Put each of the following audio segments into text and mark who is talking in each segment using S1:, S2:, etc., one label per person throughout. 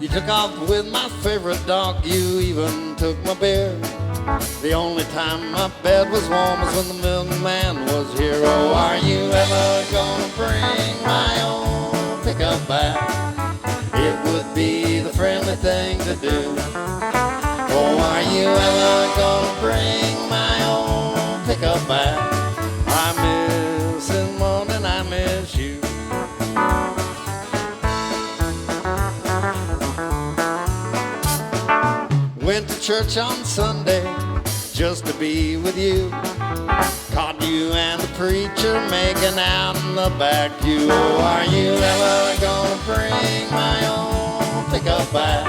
S1: You took off with my favorite dog, you even took my beer. The only time my bed was warm was when the milkman was here. Oh, are you ever gonna bring my old pickup back? It would be the friendly thing to do. Oh, are you ever gonna bring my old pickup back? I miss him more than I miss you. Went to church on Sunday just to be with you. Caught you and the preacher making out in the back pew. Oh, are you ever gonna bring my old pickup back?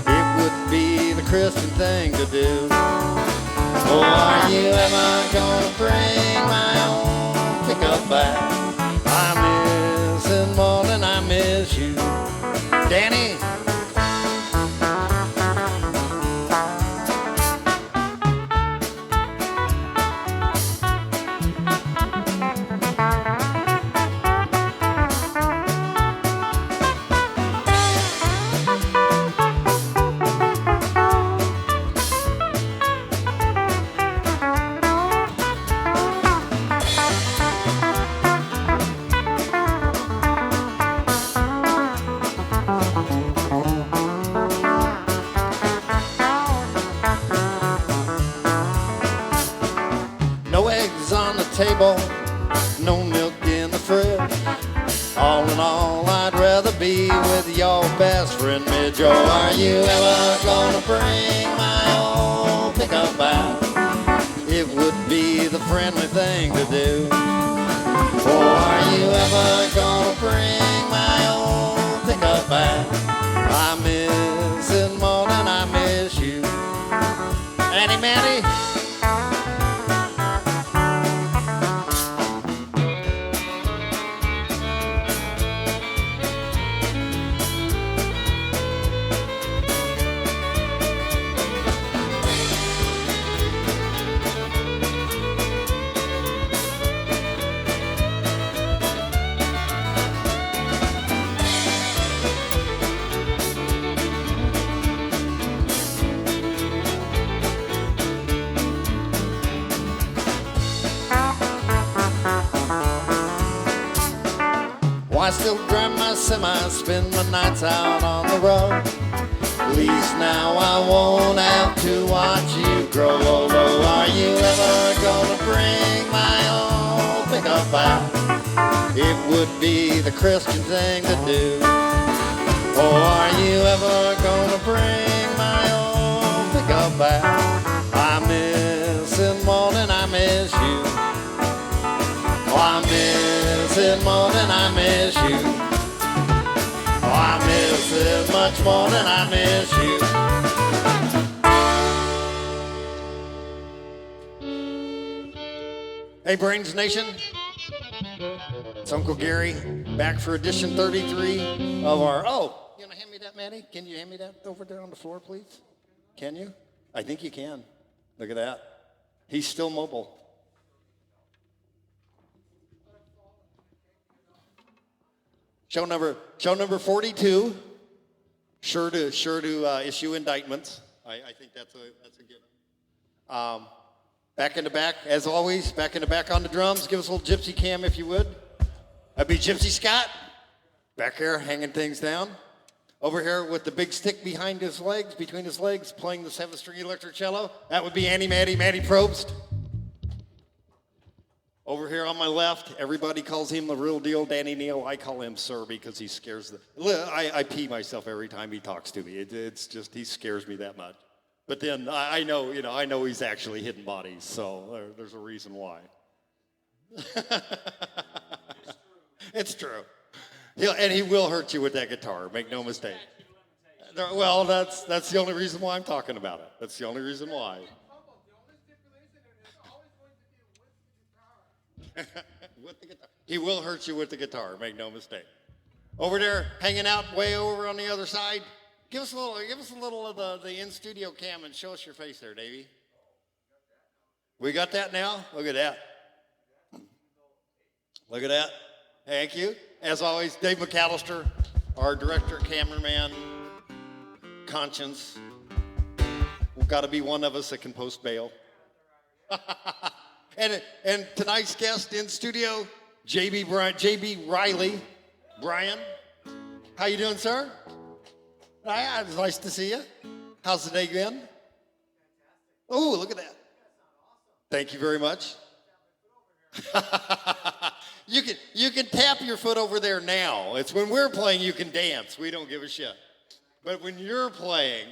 S1: It would be the Christian thing to do. Oh, are you ever gonna bring my old pickup back? I miss it more than I miss you. Danny? Table, no milk in the fridge. All in all, I'd rather be with your best friend, Midge. Oh, are you ever gonna bring my old pickup back? It would be the friendly thing to do. Oh, are you ever gonna bring my old pickup back? I miss it more than I miss you. Annie Manny? I still drive my semi, spend my nights out on the road. At least now I won't have to watch you grow old. Oh, are you ever gonna bring my old pickup back? It would be the Christian thing to do. Oh, are you ever gonna bring my old pickup back? I miss it more than I miss you. Oh, I miss it more than I miss you. Oh, I miss it much more than I miss you. Hey, Brains Nation. It's Uncle Gary, back for edition 33 of our... Oh, you want to hand me that, Maddie? Can you hand me that over there on the floor, please? Can you? I think you can. Look at that. He's still mobile. Show number 42. Sure to issue indictments. I think that's a good one. Back in the back, as always, back in the back on the drums. Give us a little gypsy cam if you would. That'd be Gypsy Scott. Back here, hanging things down. Over here with the big stick behind his legs, between his legs, playing the 7-string electric cello. That would be Maddie Probst. Over here on my left, everybody calls him the real deal, Danny Neal. I call him Sir because he scares I pee myself every time he talks to me. It's just, he scares me that much. But then I know he's actually hidden bodies, so there's a reason why. It's true. And he will hurt you with that guitar, make no mistake. Well, that's the only reason why I'm talking about it. That's the only reason why. With the guitar. He will hurt you with the guitar, make no mistake. Over there, hanging out way over on the other side. Give us a little of the in-studio cam and show us your face there, Davey. We got that now? Look at that. Look at that. Thank you. As always, Dave McAllister, our director, cameraman, conscience. We've got to be one of us that can post bail. and tonight's guest in studio, JBReilly. Brian, how you doing, sir? It's nice to see you. How's the day been? Oh, look at that. Thank you very much. You can tap your foot over there now. It's when we're playing you can dance. We don't give a shit. But when you're playing,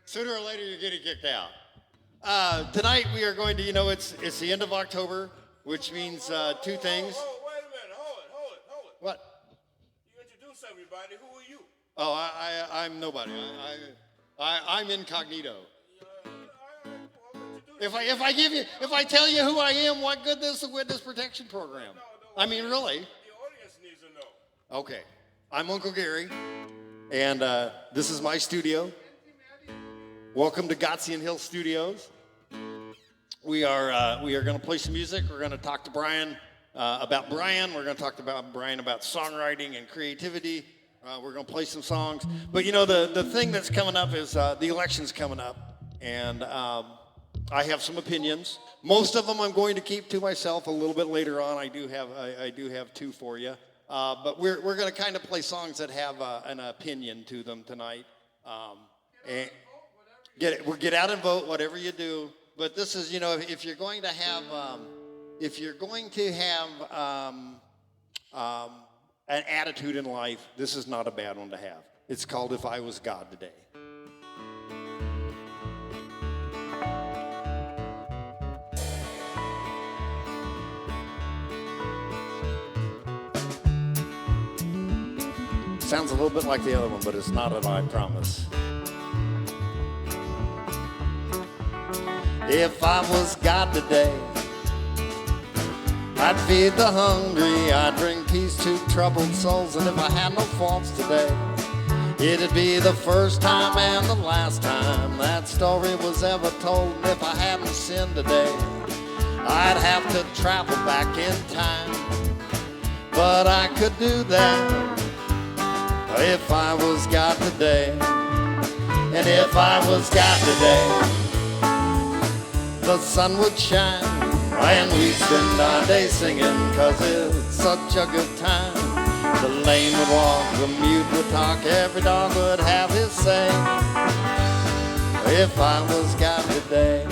S1: sooner or later you're getting kicked out. Tonight we are going to, it's the end of October, which means two things.
S2: Wait a minute, hold it.
S1: What?
S2: You introduce everybody. Who are you?
S1: Oh, I'm nobody. I'm incognito. If I tell you who I am, what good is the witness protection program? I mean, really.
S2: The audience needs to know.
S1: Okay, I'm Uncle Gary, and this is my studio. Welcome to Gotzian Hill Studios. We are going to play some music. We're going to talk to Brian about Brian. We're going to talk about Brian about songwriting and creativity. We're going to play some songs. But the thing that's coming up is the election's coming up, and I have some opinions. Most of them I'm going to keep to myself. A little bit later on, I do have two for you. But we're going to kind of play songs that have an opinion to them tonight. And get out and vote, whatever you do. But this is, if you're going to have an attitude in life, this is not a bad one to have. It's called If I Was God Today. Sounds a little bit like the other one, but it's not at all, I promise. If I was God today, I'd feed the hungry, I'd bring peace to troubled souls, and if I had no faults today, it'd be the first time and the last time that story was ever told. And if I hadn't sinned today, I'd have to travel back in time, but I could do that if I was God today. And if I was God today, the sun would shine and we'd spend our day singing, 'cause it's such a good time. The lame would walk, the mute would talk, every dog would have his say. If I was God today.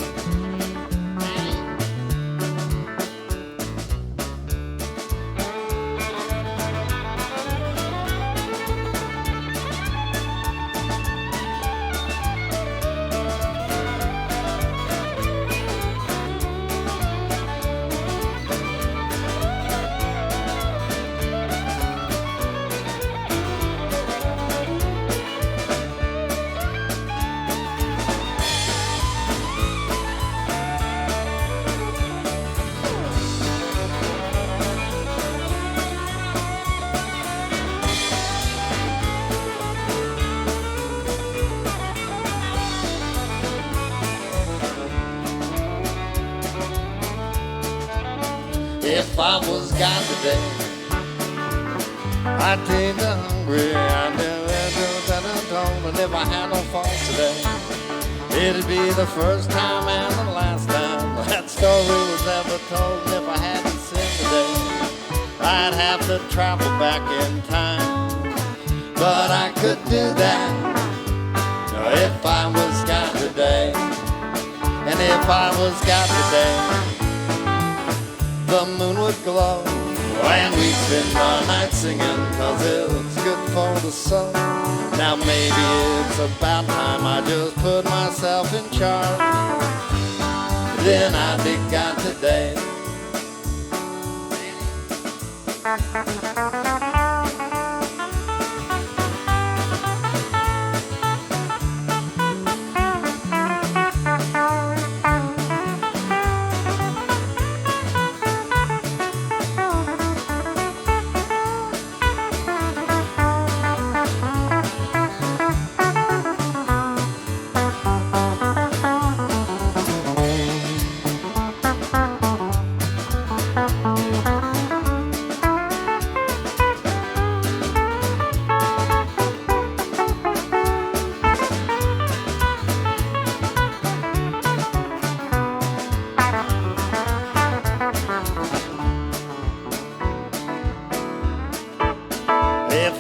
S1: If I was God today, I'd feed the hungry, I'd do that untold, and if I had no faults today, it'd be the first time and the last time that story was ever told. And if I hadn't sinned today, I'd have to travel back in time, but I could do that if I was God today. And if I was God today, the moon would glow and we'd spend our night singing, 'cause it's good for the soul. Now maybe it's about time I just put myself in charge, then I'd be God today.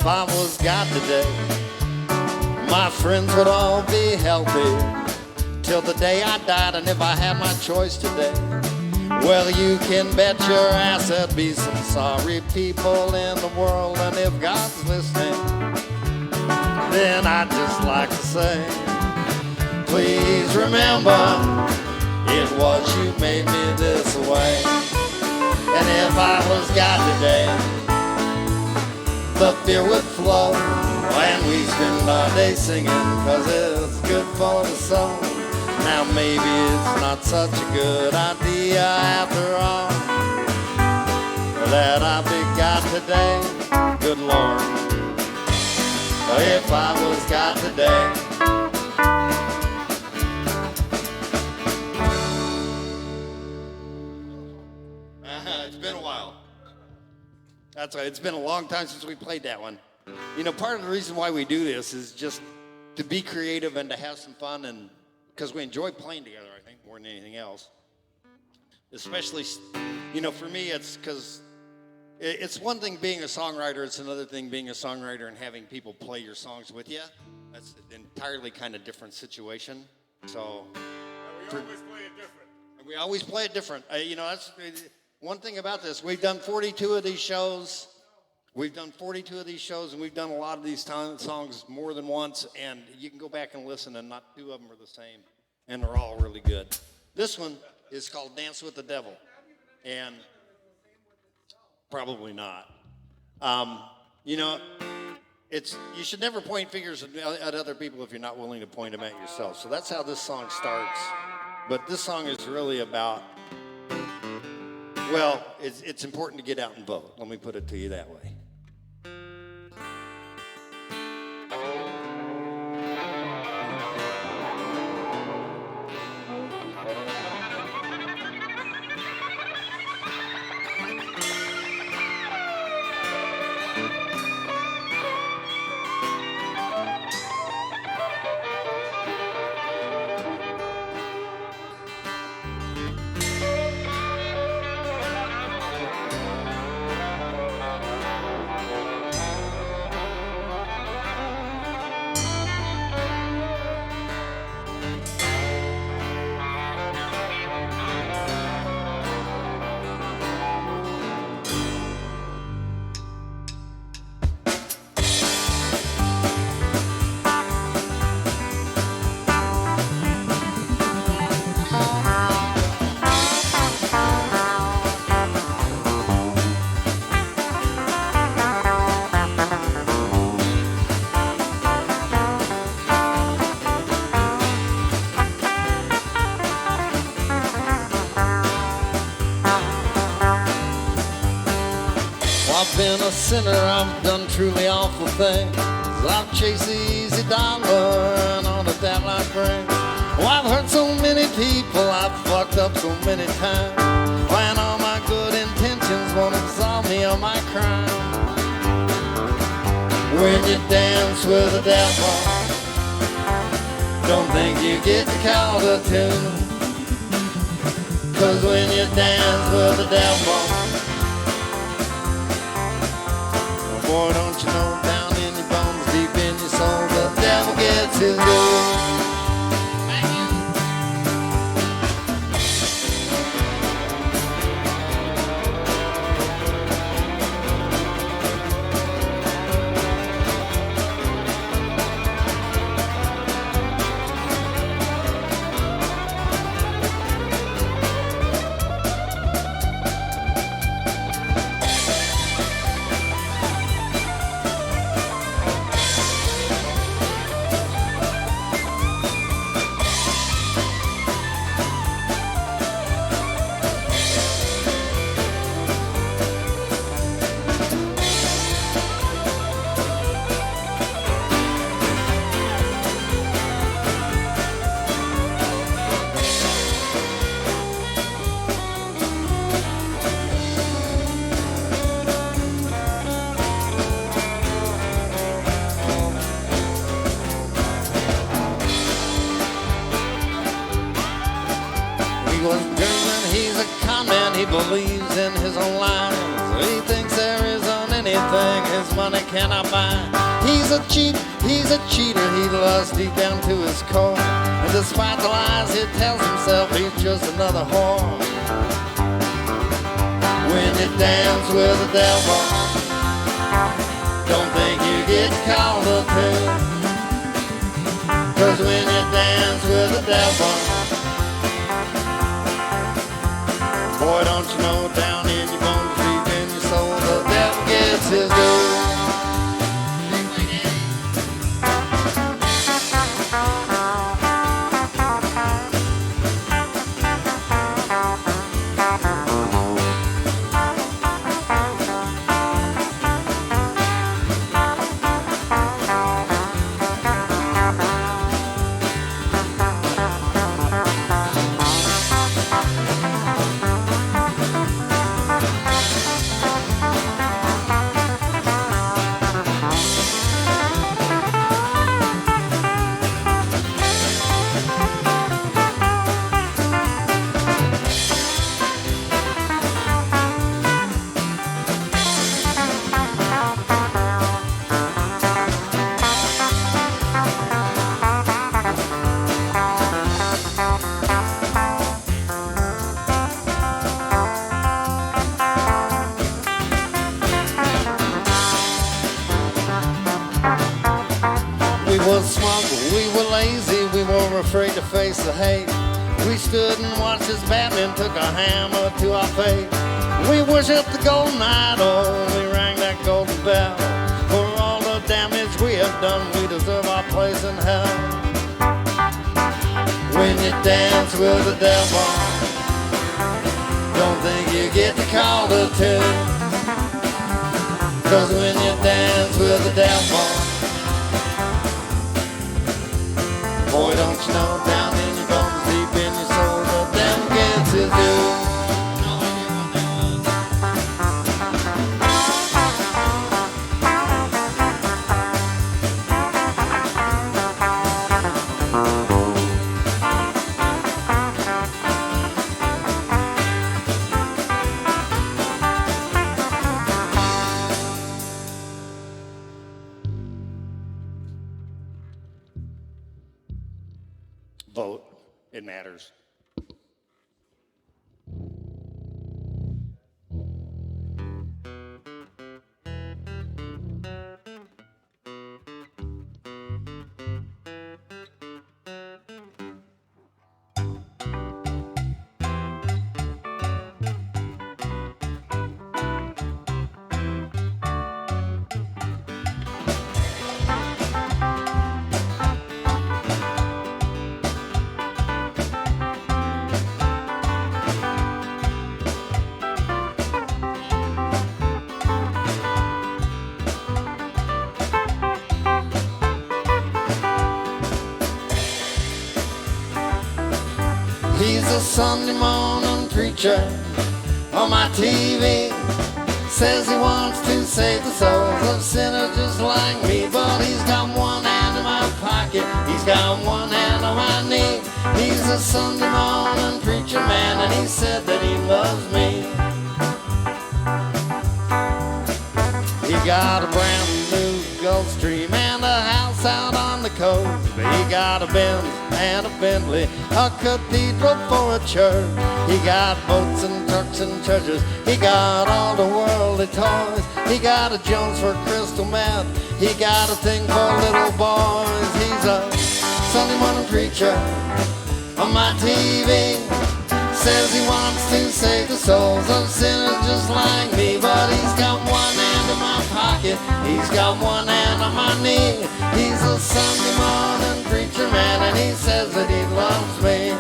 S1: I was God today, my friends would all be healthy till the day I died. And if I had my choice today, well, you can bet your ass there'd be some sorry people in the world. And if God's listening, then I'd just like to say, please remember, it was you made me this way. And if I was God today, the fear would flow, and we spend our day singing, cause it's good for the soul. Now maybe it's not such a good idea after all, that I be God today, good Lord, if I was God today. It's been a while. That's right, it's been a long time since we played that one. You know, part of the reason why we do this is just to be creative and to have some fun, and because we enjoy playing together, I think, more than anything else. Especially, you know, for me, it's because it's one thing being a songwriter, it's another thing being a songwriter and having people play your songs with you. That's an entirely kind of different situation. So,
S2: we always play it different.
S1: We always play it different. You know, that's one thing about this. We've done 42 of these shows. We've done 42 of these shows, and we've done a lot of these songs more than once, and you can go back and listen, and not two of them are the same, and they're all really good. This one is called Dance with the Devil, and probably not. You know, you should never point fingers at other people if you're not willing to point them at yourself. So that's how this song starts. But this song is really about, well, it's important to get out and vote. Let me put it to you that way. I've been a sinner, I've done truly awful things. I've chased the easy dollar and all the damn life brings. Oh, I've hurt so many people, I've fucked up so many times. When all my good intentions won't absolve me of my crime. When you dance with the devil, don't think you get to call the tune. Cause when you dance with the devil, boy, don't you know, down in your bones, deep in your soul, the devil gets his due. He believes in his own lies. He thinks there isn't anything his mind money cannot buy. He's a cheat, he's a cheater, he loves deep down to his core. And despite the lies he tells himself, he's just another whore. When you dance with the devil, don't think you get called a tune. 'Cause when you dance with the devil, boy, don't you know down in your bones, deep in your soul, the devil gets his due. We were smuggled, we were lazy, we were afraid to face the hate. We stood and watched as Batman took a hammer to our fate. We worshiped the golden idol, we rang that golden bell. For all the damage we have done, we deserve our place in hell. When you dance with the devil, don't think you get to call the tune. 'Cause when you dance with the devil, boy, don't you know down in your bones, deep in your soul, the devil gets his due. Vote. It matters. He's a Sunday morning preacher on my TV. Says he wants to save the souls of sinners just like me. But he's got one hand in my pocket, he's got one hand on my knee. He's a Sunday morning preacher man, and he said that he loves me. He got a brand new Gulfstream and a house out on the coast. He got a Benz and a Bentley, a cathedral for a church. He got boats and trucks and treasures, he got all the worldly toys. He got a Jones for crystal meth, he got a thing for little boys. He's a Sunday morning preacher on my TV. Says he wants to save the souls of sinners just like me. But he's got one hand in my pocket, he's got one hand on my knee. He's a Sunday morning preacher man, and he says that he loves me.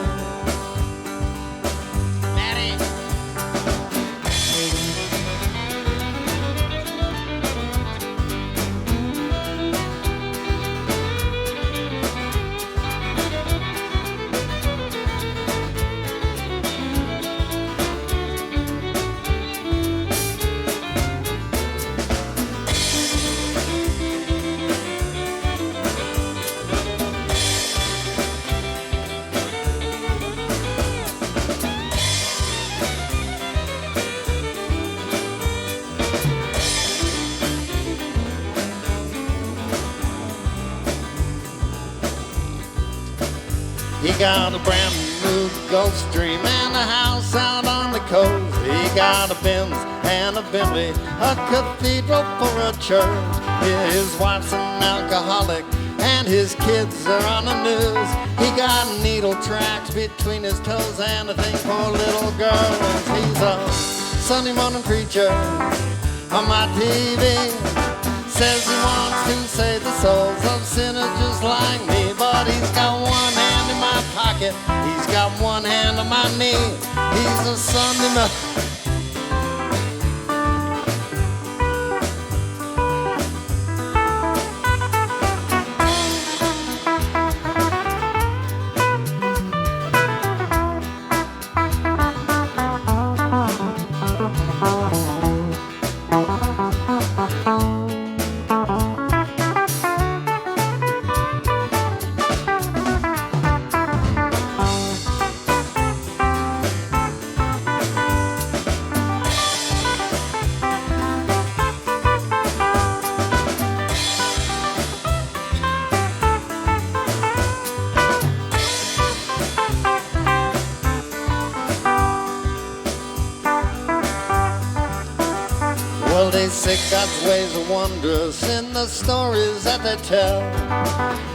S1: got a brand new Gulfstream and a house out on the coast. He got a Benz and a Bentley, a cathedral for a church. His wife's an alcoholic and his kids are on the news. He got needle tracks between his toes and a thing for little girls. He's a Sunday morning preacher on my TV. Says he wants to save the souls of sinners just like me. But he's got one hand in my pocket, he's got one hand on my knee. He's a Sunday morning. Well, they say God's ways are wondrous in the stories that they tell,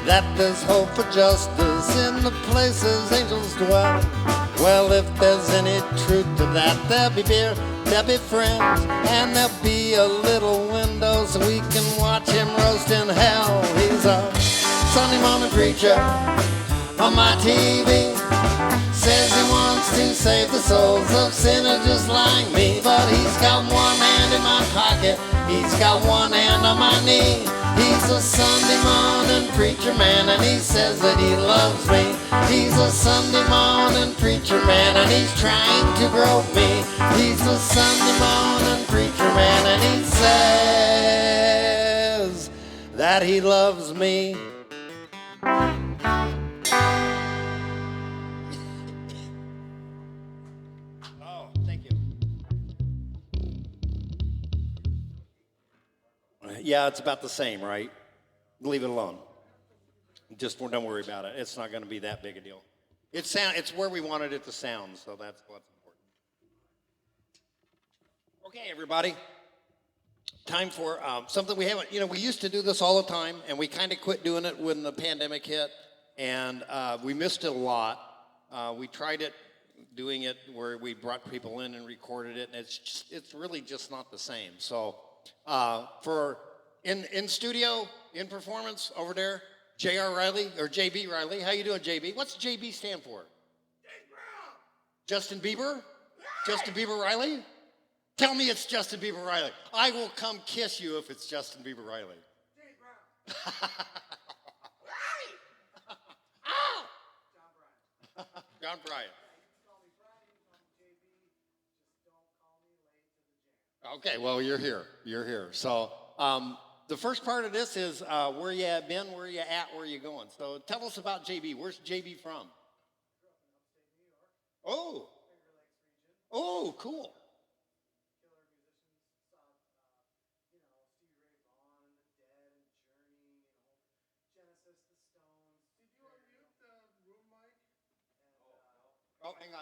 S1: that there's hope for justice in the places angels dwell. Well, if there's any truth to that, there'll be beer, there'll be friends, and there'll be a little window so we can watch him roast in hell. He's a Sunday morning preacher on my TV. Says he wants to save the souls of sinners just like me. But he's got one hand in my pocket, he's got one hand on my knee. He's a Sunday morning preacher man and he says that he loves me. He's a Sunday morning preacher man and he's trying to grow me. He's a Sunday morning preacher man and he says that he loves me. Yeah, it's about the same, right? Leave it alone. Just don't worry about it. It's not going to be that big a deal. It's where we wanted it to sound, so that's what's important. Okay, everybody. Time for something we haven't, we used to do this all the time, and we kind of quit doing it when the pandemic hit, and we missed it a lot. We tried it, doing it where we brought people in and recorded it, and it's really just not the same. So in studio, in performance over there, JBReilly or JBReilly. How you doing, JB? What's JB stand for? Justin Bieber? Justin Bieber-Reilly? Tell me it's Justin Bieber-Reilly. I will come kiss you if it's Justin Bieber-Reilly. John Bryant. Okay, well, you're here. You're here. So the first part of this is where you have been, where you at, where you going. So tell us about JB. Where's JB from? Oh. Oh, cool. Oh, hang on.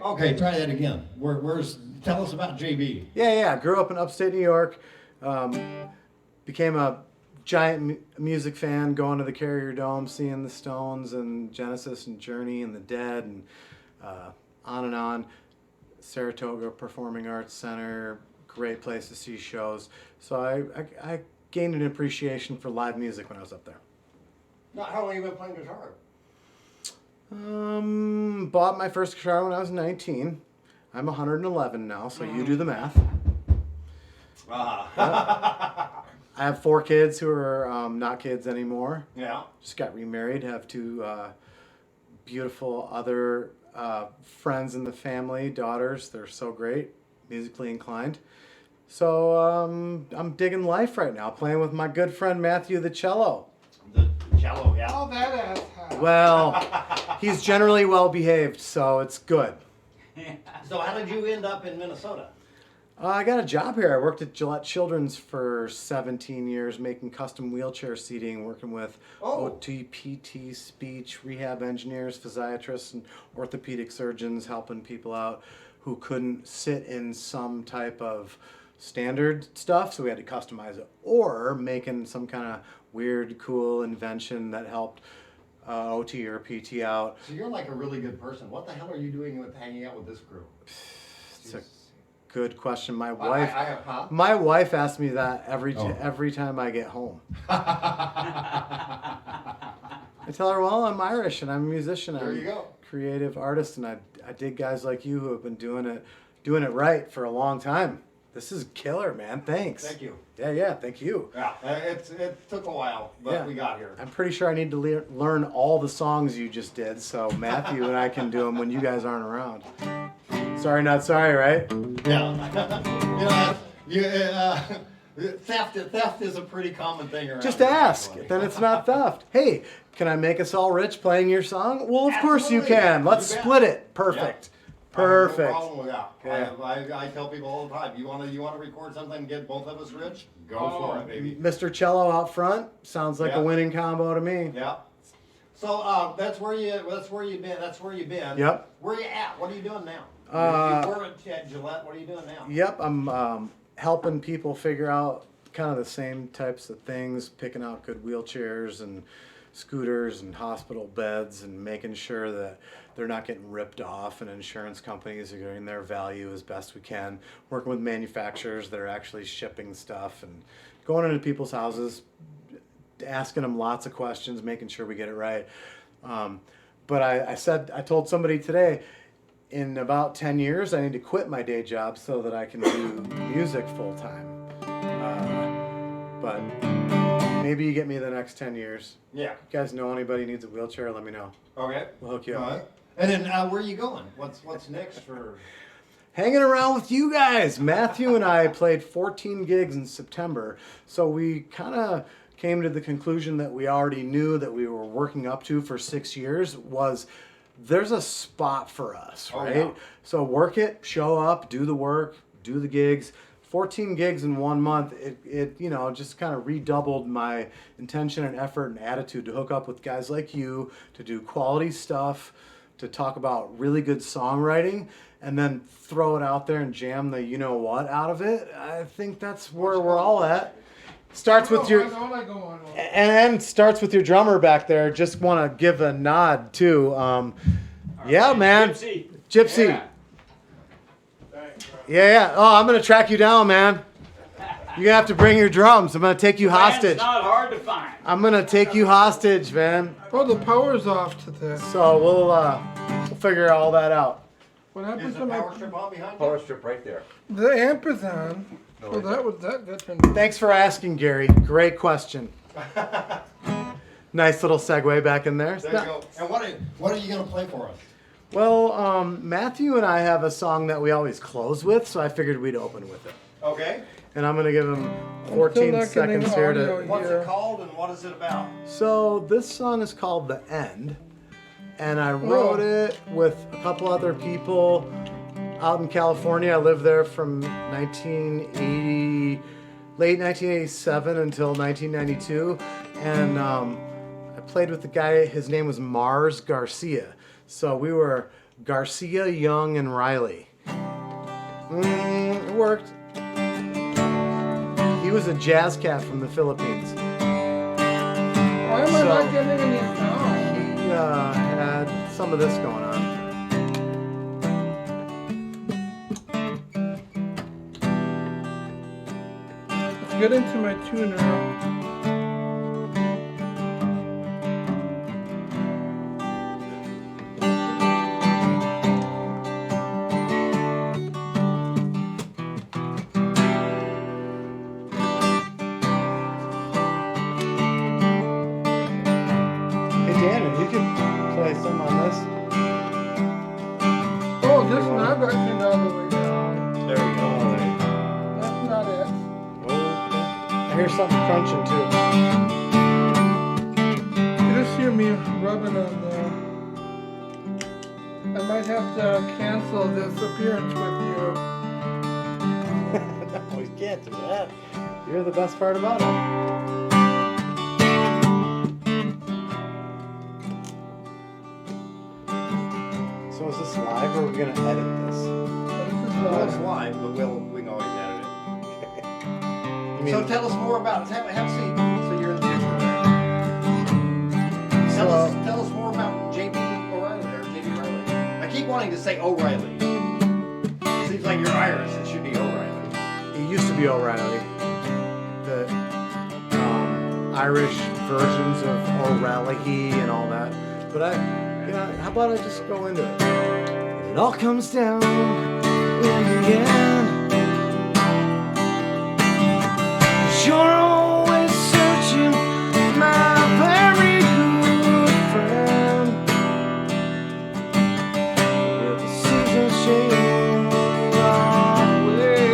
S1: Okay, try that again. Tell us about JB.
S3: Yeah. Grew up in upstate New York. Became a giant music fan, going to the Carrier Dome, seeing the Stones and Genesis and Journey and the Dead and on and on. Saratoga Performing Arts Center, great place to see shows. So I gained an appreciation for live music when I was up there.
S1: Now, how long have you been playing guitar?
S3: Bought my first guitar when I was 19. I'm 111 now, so you do the math. I have 4 kids who are not kids anymore.
S1: Yeah.
S3: Just got remarried. Have 2 beautiful other friends in the family, daughters. They're so great, musically inclined. So I'm digging life right now, playing with my good friend Matthew the cello.
S1: The cello, yeah.
S2: Oh, that ass.
S3: Well, he's generally well behaved, so it's good.
S1: So how did you end up in Minnesota?
S3: I got a job here. I worked at Gillette Children's for 17 years, making custom wheelchair seating, working with OT, PT, speech, rehab engineers, physiatrists, and orthopedic surgeons, helping people out who couldn't sit in some type of standard stuff, so we had to customize it, or making some kind of weird, cool invention that helped OT or PT out.
S1: So you're like a really good person. What the hell are you doing with hanging out with this crew?
S3: It's a good question. My
S1: Huh?
S3: wife asks me that every time I get home. I tell her, well, I'm Irish and I'm a musician.
S1: There you go.
S3: Creative artist, and I dig guys like you who have been doing it right for a long time. This is killer, man. Thanks.
S1: Thank you.
S3: Yeah, thank you.
S1: Yeah, it took a while, but we got here.
S3: I'm pretty sure I need to learn all the songs you just did, so Matthew and I can do them when you guys aren't around. Sorry, not sorry, right?
S1: Yeah. Theft is a pretty common thing around.
S3: Just
S1: here,
S3: ask.
S1: actually.
S3: Then it's not theft. Hey, can I make us all rich playing your song? Well, of course you
S1: Absolutely.
S3: can. Let's
S1: You bet.
S3: split it. Perfect.
S1: Yeah.
S3: Perfect.
S1: No problem with that.
S3: Okay.
S1: I tell people all the time, you want to record something and get both of us rich? Go for it, baby.
S3: Mr. Cello out front sounds like a winning combo to me.
S1: Yeah. So that's where you've been.
S3: Yep.
S1: Where you at? What are you doing now? You were at Gillette. What are you doing now?
S3: Yep, I'm helping people figure out kind of the same types of things, picking out good wheelchairs and scooters and hospital beds, and making sure that they're not getting ripped off, and insurance companies are getting their value as best we can. Working with manufacturers that are actually shipping stuff, and going into people's houses, asking them lots of questions, making sure we get it right. But I told somebody today, in about 10 years, I need to quit my day job so that I can do music full time. But maybe you get me the next 10 years.
S1: Yeah.
S3: You guys know anybody needs a wheelchair, let me know.
S1: Okay.
S3: We'll hook you
S1: All
S3: up.
S1: right. And then where are you going? What's next for?
S3: Hanging around with you guys. Matthew and I played 14 gigs in September, so we kind of came to the conclusion that we already knew that we were working up to for 6 years was there's a spot for us, right?
S1: Yeah.
S3: So work it, show up, do the work, do the gigs. 14 gigs in 1 month, it just kind of redoubled my intention and effort and attitude to hook up with guys like you, to do quality stuff, to talk about really good songwriting, and then throw it out there and jam the you-know-what out of it. I think that's where we're all at. Starts with your... And starts with your drummer back there. Just want to give a nod, too. Yeah, man. Gypsy.
S2: Yeah.
S3: Yeah. Oh, I'm gonna track you down, man. You're gonna have to bring your drums. I'm gonna take you hostage.
S4: It's not hard to find.
S3: I'm gonna take you hostage, man.
S5: Oh, the power's off to this.
S3: So we'll figure all that out.
S5: What
S1: Is
S5: happens
S1: the
S5: to my...
S1: power strip on behind you?
S2: Power strip right there.
S5: The amp is on. Oh, that turned...
S3: Thanks for asking, Gary. Great question. Nice little segue back in there.
S1: There you go. And what are you gonna play for us?
S3: Well, Matthew and I have a song that we always close with, so I figured we'd open with it.
S1: Okay.
S3: And I'm gonna give him
S5: still
S3: 14
S5: not getting
S3: seconds here
S5: audio
S3: to.
S1: What's
S5: Yeah.
S1: it called and what is it about?
S3: So this song is called "The End," and I wrote it with a couple other people out in California. I lived there from late 1987 until 1992, and I played with the guy. His name was Mars Garcia. So we were Garcia, Young, and Riley. It worked. He was a jazz cat from the Philippines.
S5: Why am I not getting any sound?
S3: He had some of this going on.
S5: Let's get into my tuner.
S3: Hey, Dan, you could play some on this.
S5: Oh, this knob got turned all the way down.
S2: There we go.
S5: That's not it.
S3: I hear something crunching too.
S5: You just hear me rubbing on there. I might have to cancel this appearance with you.
S1: shit, yeah.
S3: You're the best part about it. So is this live or are we gonna edit this?
S1: Well, it's live, but we can always edit it.
S3: I mean,
S1: So tell us more about have a seat. So you're in the picture there. Tell us more about JB O'Reilly or JBReilly. I keep wanting to say O'Reilly. Seems like you're Irish. It should be O'Reilly.
S3: it used to be O'Reilly. The Irish versions of O'Reilly and all that. But how about I just go into it? It all comes down in the end. 'Cause you're always searching, my very good friend. With the seasons change our way.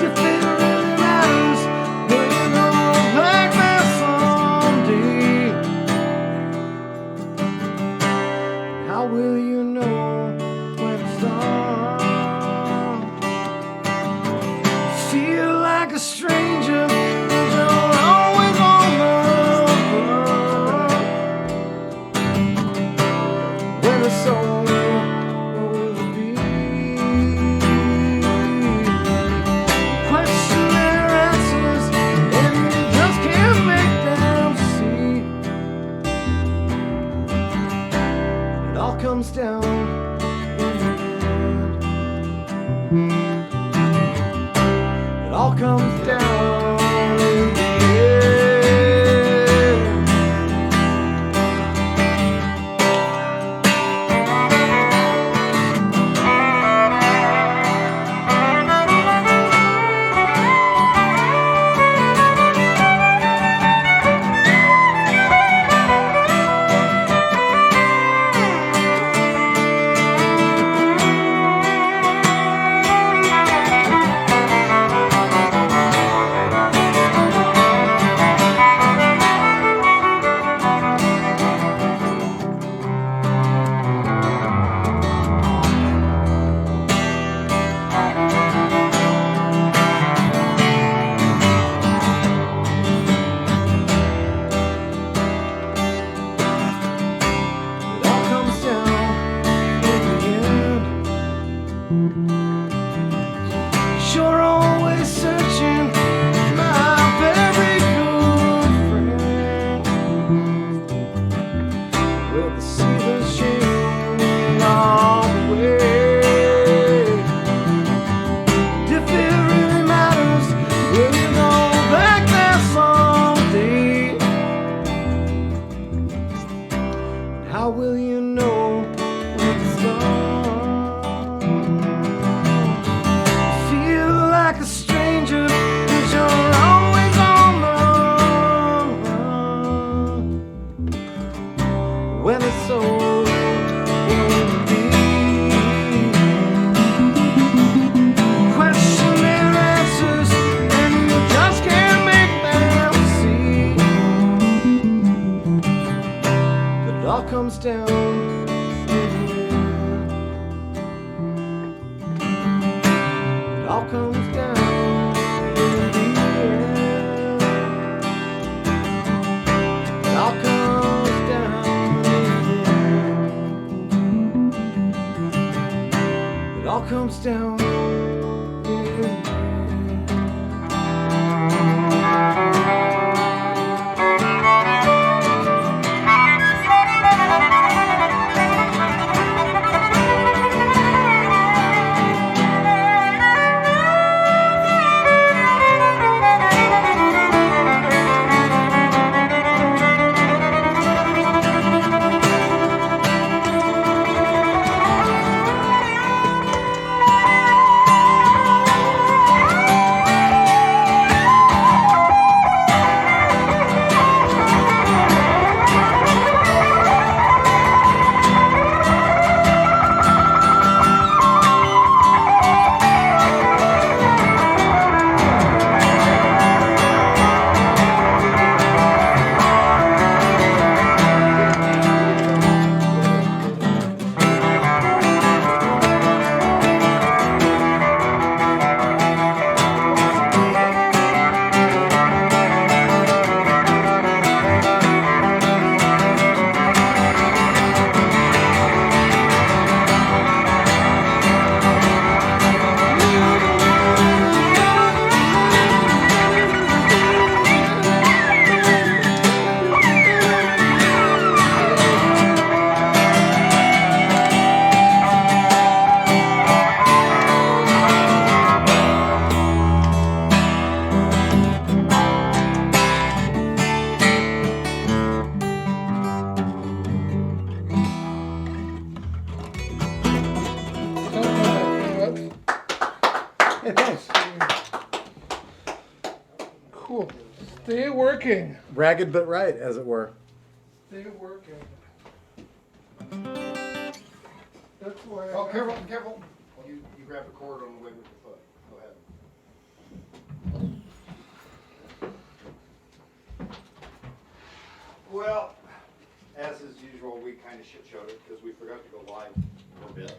S3: If it really matters, will you go back there someday? How will you know when it's done? Feel like a stranger, 'cause you're always on the run. When it's over, what will it be? Question their answers, and you just can't make them see. It all comes down in the end. It all comes down in the end. It all comes down in the end. You're always searching, my very good friend. With the seasons change all the way. If it really matters, will you go back there someday? How will you know when it's done? Feel like a stranger, 'cause you're always on the run. When it's over, what will it be? Question their answers, and you just can't make them see. But it all comes down in the end. It all comes down in the end. It all comes down in the end. It all comes down in the end.
S5: working.
S3: Ragged but right, as it were.
S5: They're working. That's why.
S1: Oh, careful, careful. You grab a cord on the way with your foot. Go ahead. Well, as is usual, we kind of shit showed it because we forgot to go live for a bit.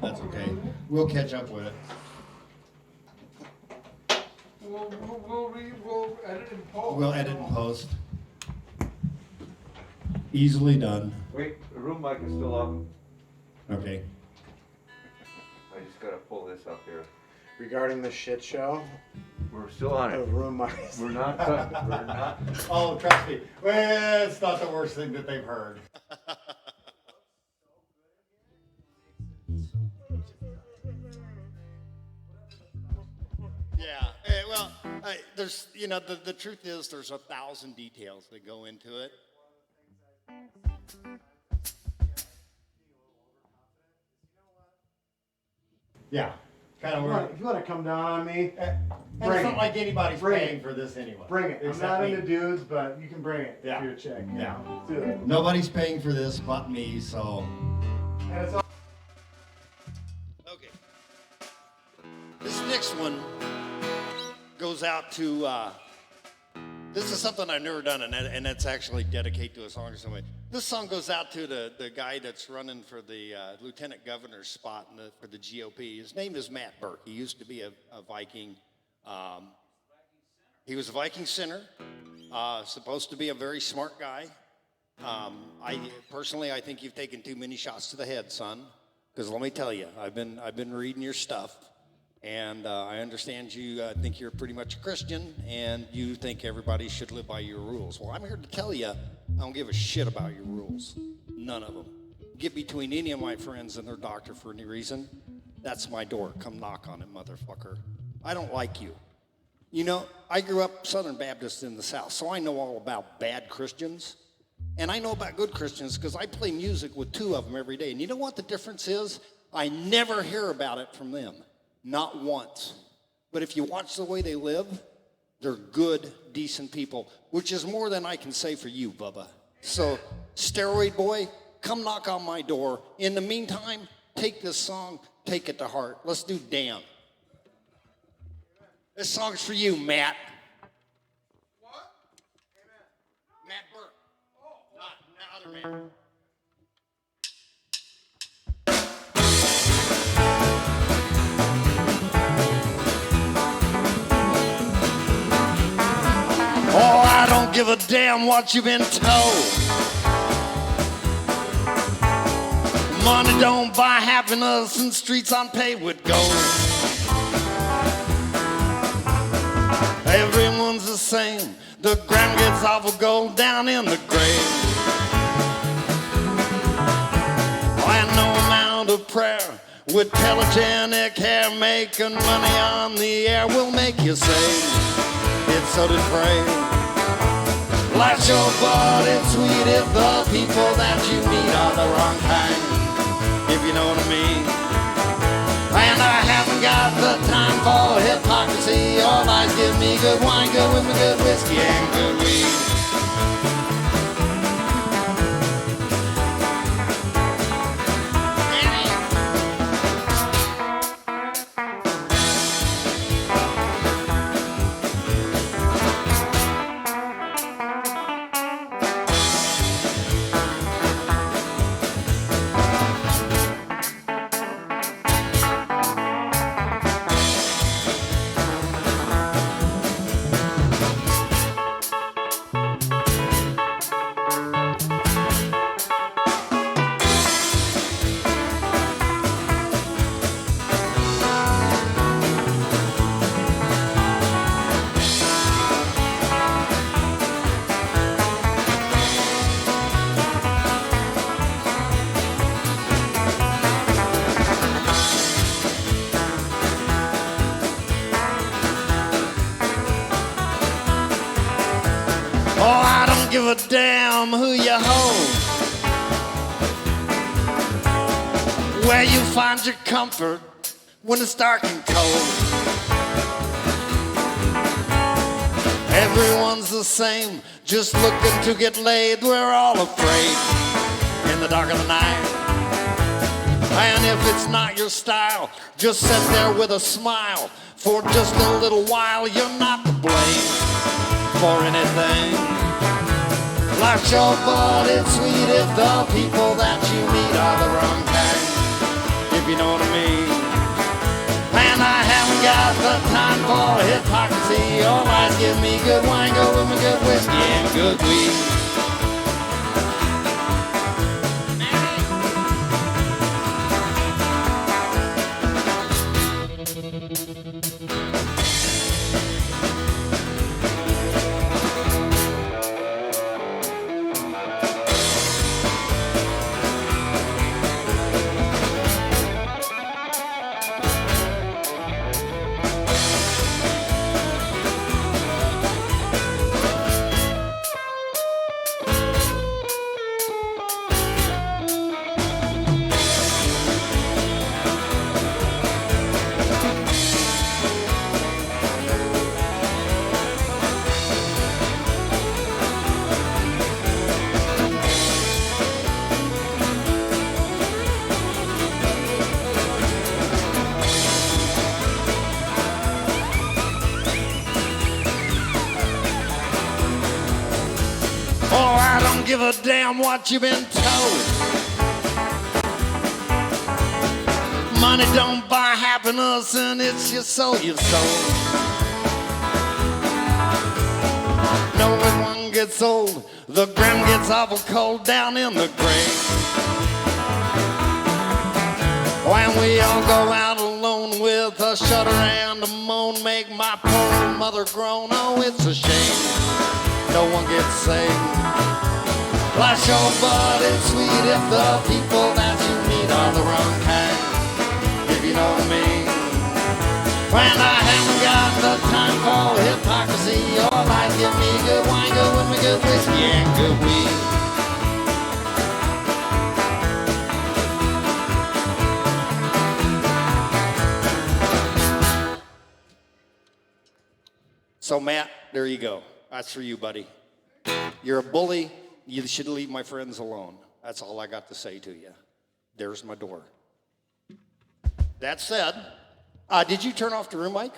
S1: That's okay. We'll catch up with it.
S5: We'll edit and post.
S1: We'll edit and post. Easily done.
S4: Wait, the room mic is still up.
S1: Okay.
S4: I just gotta pull this up here.
S3: Regarding the shit show
S4: We're still on
S3: of
S4: it.
S3: room mice.
S4: We're not done. We're not.
S1: Oh, trust me. Well, it's not the worst thing that they've heard. Yeah. Well, there's, the truth is there's 1,000 details that go into it. Yeah. Kind of weird.
S3: If you want to come down on me,
S1: And
S3: bring
S1: it's not
S3: it.
S1: like anybody's
S3: Bring
S1: paying
S3: it.
S1: for this anyway.
S3: Bring it. I'm
S1: Except
S3: not
S1: me.
S3: into dudes, but you can bring it
S1: Yeah.
S3: for your check. you
S1: Yeah.
S3: know. Do it.
S1: Nobody's paying for this but me, so.
S3: And it's all
S1: Okay. This next one goes out to, this is something I've never done, and it's actually dedicated to a song or something. This song goes out to the guy that's running for the lieutenant governor's spot for the GOP. His name is Matt Burke. He used to be a Viking. He was a Viking center, supposed to be a very smart guy. I think you've taken too many shots to the head, son. Because let me tell you, I've been reading your stuff, and I understand you think you're pretty much a Christian, and you think everybody should live by your rules. Well, I'm here to tell you, I don't give a shit about your rules. None of them. Get between any of my friends and their doctor for any reason, that's my door. Come knock on it, motherfucker. I don't like you. I grew up Southern Baptist in the South, so I know all about bad Christians. And I know about good Christians because I play music with 2 of them every day. And you know what the difference is? I never hear about it from them. Not once. But if you watch the way they live, they're good, decent people, which is more than I can say for you, Bubba. So, Steroid Boy, come knock on my door. In the meantime, take this song, take it to heart. Let's do Damn. This song's for you, Matt.
S5: What?
S1: Matt Burke. Not other man. Oh, I don't give a damn what you've been told. Money don't buy happiness and streets unpaved with gold. Everyone's the same. The ground gets awful gold down in the grave. And no amount of prayer with telegenic hair making money on the air will make you save. It's so depraved. Life's short, but it's sweet if the people that you meet are the wrong kind, if you know what I mean. And I haven't got the time for hypocrisy or lies. Give me good wine, good women, good whiskey, and good weed. Oh, I don't give a damn who you hold, where you find your comfort when it's dark and cold. Everyone's the same, just looking to get laid. We're all afraid in the dark of the night. And if it's not your style, just sit there with a smile. For just a little while, you're not to blame for anything. Life's short, but it's sweet if the people that you meet are the wrong kind, if you know what I mean. And I haven't got the time for hypocrisy. All lies, give me good wine, go with me good whiskey and good weed. Give a damn what you've been told. Money don't buy happiness, and it's your soul you've sold. No, when one gets old, the ground gets awful cold down in the grave. When we all go out alone with a shudder and a moan, make my poor old mother groan. Oh, it's a shame no one gets saved. Life's short, but it's sweet if the people that you meet are the wrong kind, if you know what I mean. When I haven't got the time for hypocrisy, all life, give me good wine, go with me good whiskey and good weed. So Matt, there you go. That's for you, buddy. You're a bully. You should leave my friends alone. That's all I got to say to you. There's my door. That said, did you turn off the room mic?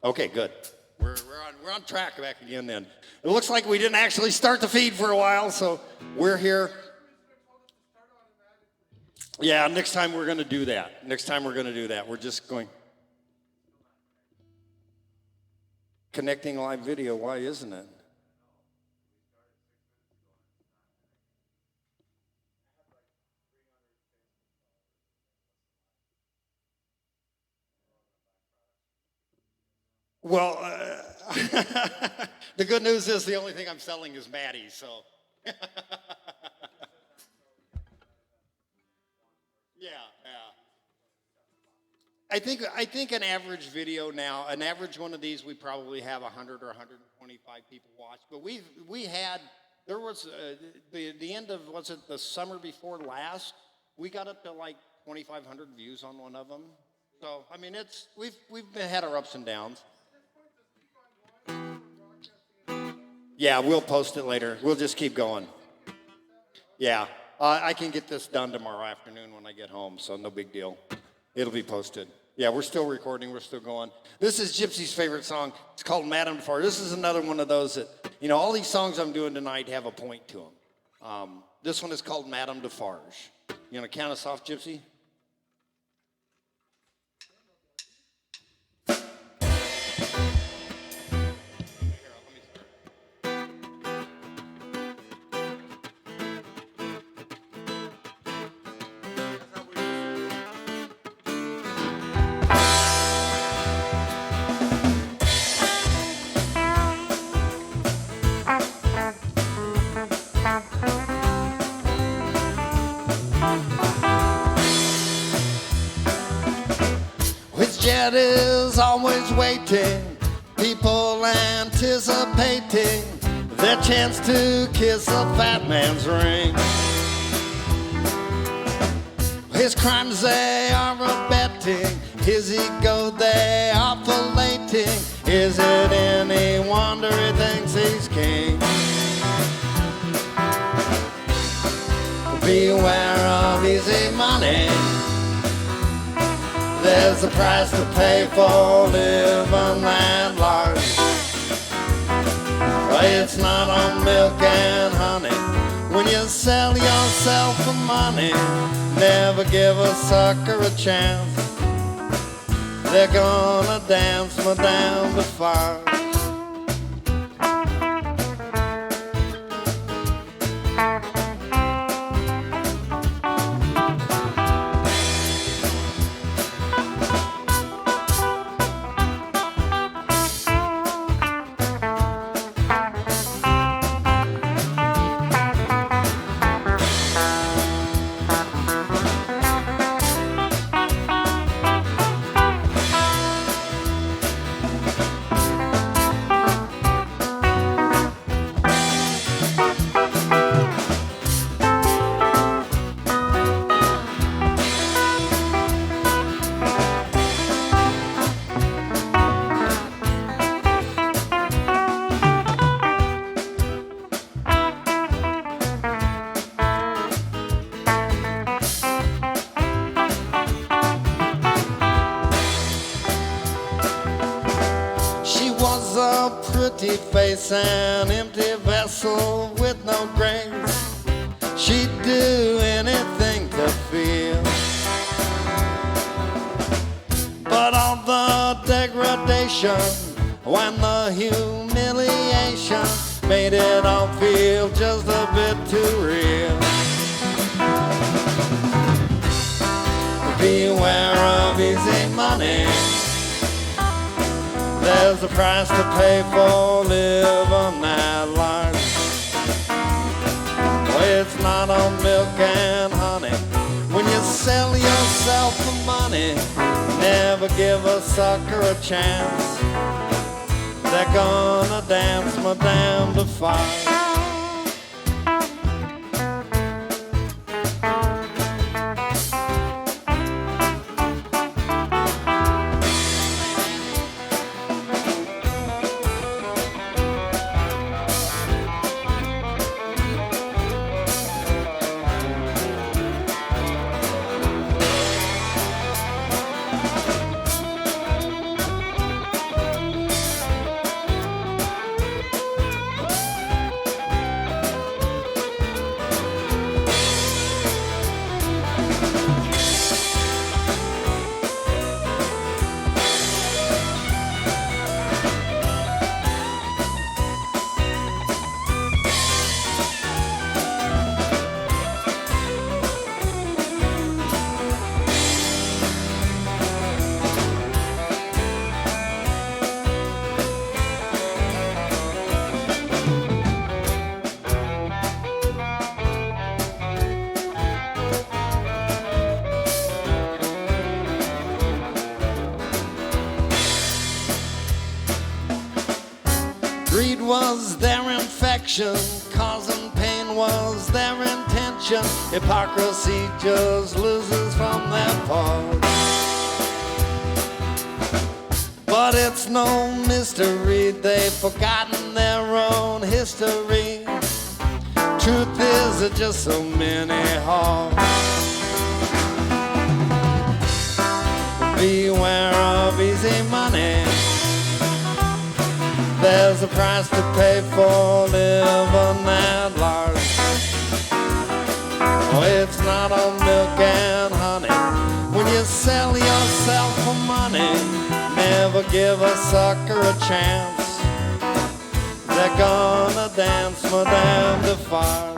S1: Okay, good. We're on track back again then. It looks like we didn't actually start the feed for a while, so we're here. Yeah, next time we're going to do that. We're just going. Connecting live video, why isn't it? Well, the good news is the only thing I'm selling is Maddie, so. Yeah. I think an average video now, an average one of these, we probably have 100 or 125 people watch. But there was the end of, was it the summer before last? We got up to like 2,500 views on one of them. So I mean, we've had our ups and downs. Yeah, we'll post it later. We'll just keep going. Yeah, I can get this done tomorrow afternoon when I get home, so no big deal. It'll be posted. Yeah, we're still recording. We're still going. This is Gypsy's favorite song. It's called Madame Defarge. This is another one of those that, all these songs I'm doing tonight have a point to them. This one is called Madame Defarge. You want to count us off, Gypsy? Jet is always waiting, people anticipating their chance to kiss a fat man's ring. His crimes they are abetting, his ego they are filleting, Is it any wonder he thinks he's king? Beware of easy money. There's a price to pay for living that large. It's not on milk and honey. When you sell yourself for money, never give a sucker a chance. They're gonna dance Madame de Farge. Pretty face, an empty vessel with no grace. She'd do anything to feel. But all the degradation, when the humiliation made it all feel just a bit too real. Beware of easy money. There's a price to pay for living that large. It's not on milk and honey. When you sell yourself for money, never give a sucker a chance. They're gonna dance Madame de Farge. Greed was their infection, causing pain was their intention. Hypocrisy just loses from their part. But it's no mystery, they've forgotten their own history. Truth is, there's just so many hearts. Beware of easy money. There's a price to pay for living that large. Oh, it's not on milk and honey. When you sell yourself for money, never give a sucker a chance. They're gonna dance Madame de Farge.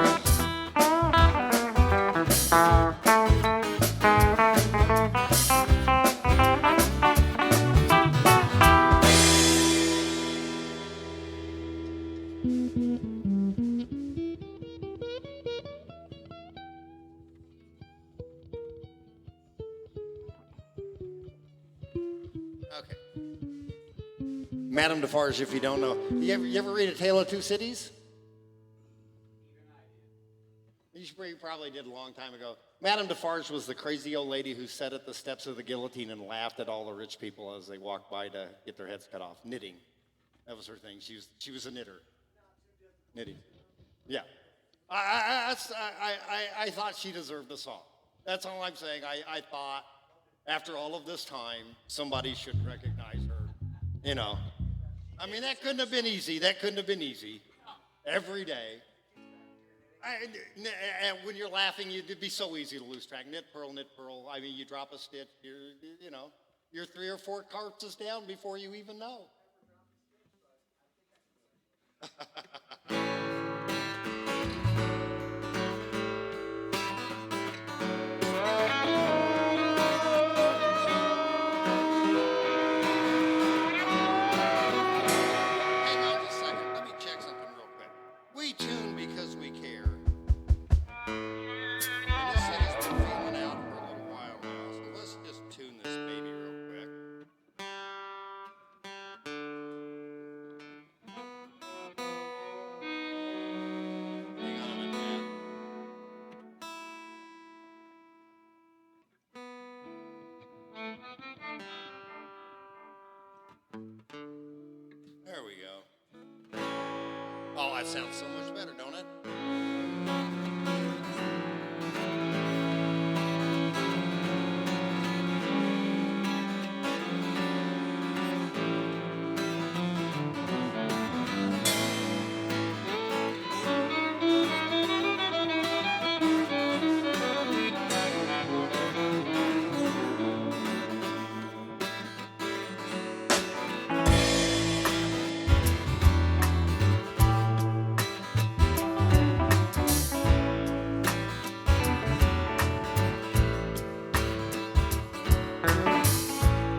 S1: Okay. Madame Defarge, if you don't know. You ever read A Tale of Two Cities? You should probably did a long time ago. Madame Defarge was the crazy old lady who sat at the steps of the guillotine and laughed at all the rich people as they walked by to get their heads cut off. Knitting. That was her thing. She was a knitter. Knitting. Yeah. I thought she deserved a song. That's all I'm saying. I thought after all of this time, somebody should recognize her. You know. I mean, that couldn't have been easy. That couldn't have been easy. Every day. And when you're laughing, it'd be so easy to lose track. Knit, pearl, knit, pearl. I mean, you drop a stitch, you're 3 or 4 corpses down before you even know. Hang on just a second. Let me check something real quick. We tune because we care. And this thing has been feeling out for a little while now, so let's just tune this baby real quick. Hang on a minute. There we go. Oh, that sounds so much better, don't it?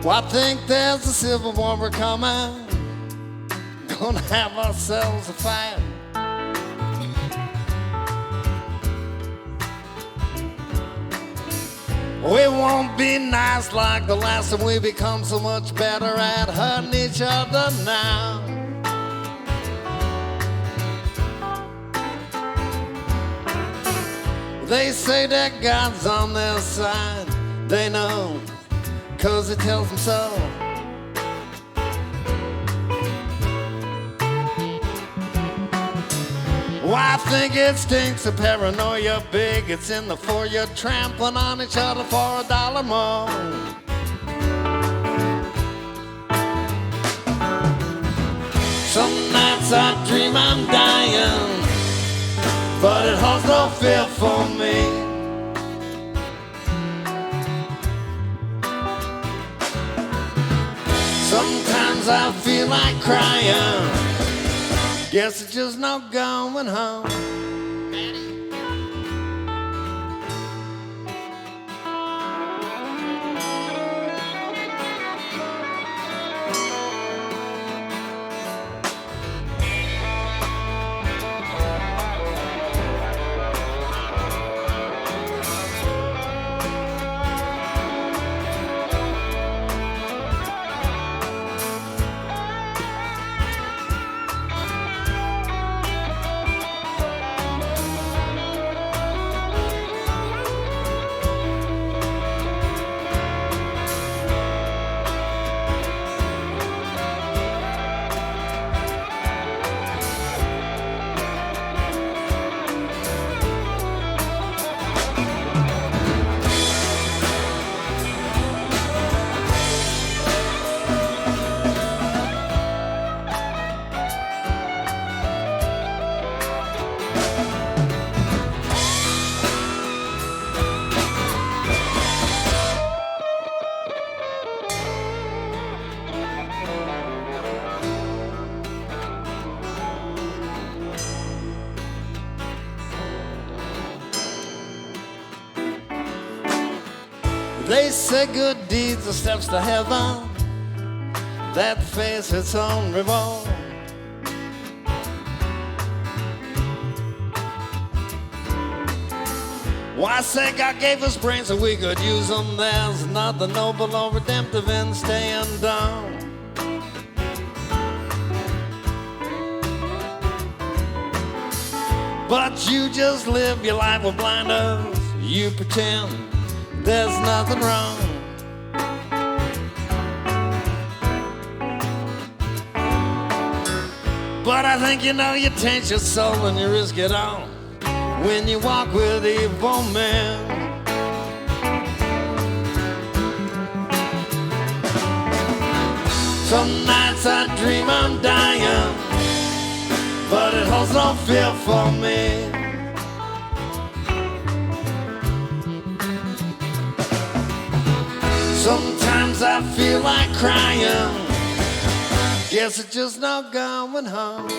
S1: Well, I think there's a civil war we're coming. Gonna have ourselves a fight. We won't be nice like the last time. We become so much better at hurting each other now. They say that God's on their side. They know, 'cause it tells them so. Well, I think it stinks of paranoia big. It's in the foyer, trampling on each other for $1 more. Some nights I dream I'm dying, but it holds no fear for me. Sometimes I feel like crying. Guess it's just no going home. They say good deeds are steps to heaven that face its own reward. Why say God gave us brains so we could use them? There's nothing noble or redemptive in staying down. But you just live your life with blinders. You pretend there's nothing wrong. But I think you know you taint your soul and you risk it all when you walk with evil men. Some nights I dream I'm dying, but it holds no fear for me. Sometimes I feel like crying. Guess it's just not going home.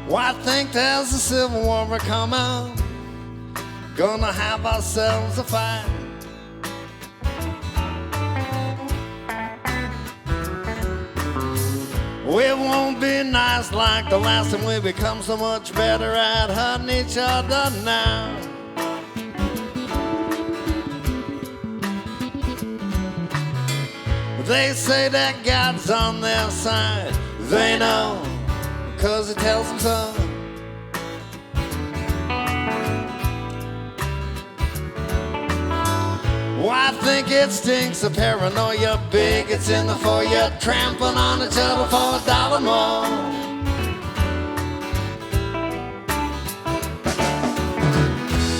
S1: Well, I think there's a civil war coming. Gonna have ourselves a fight. It won't be nice like the last time. We become so much better at hurting each other now. They say that God's on their side. They know, 'cause it tells them so. Well, I think it stinks of paranoia, bigots in the foyer, trampling on each other for $1 more.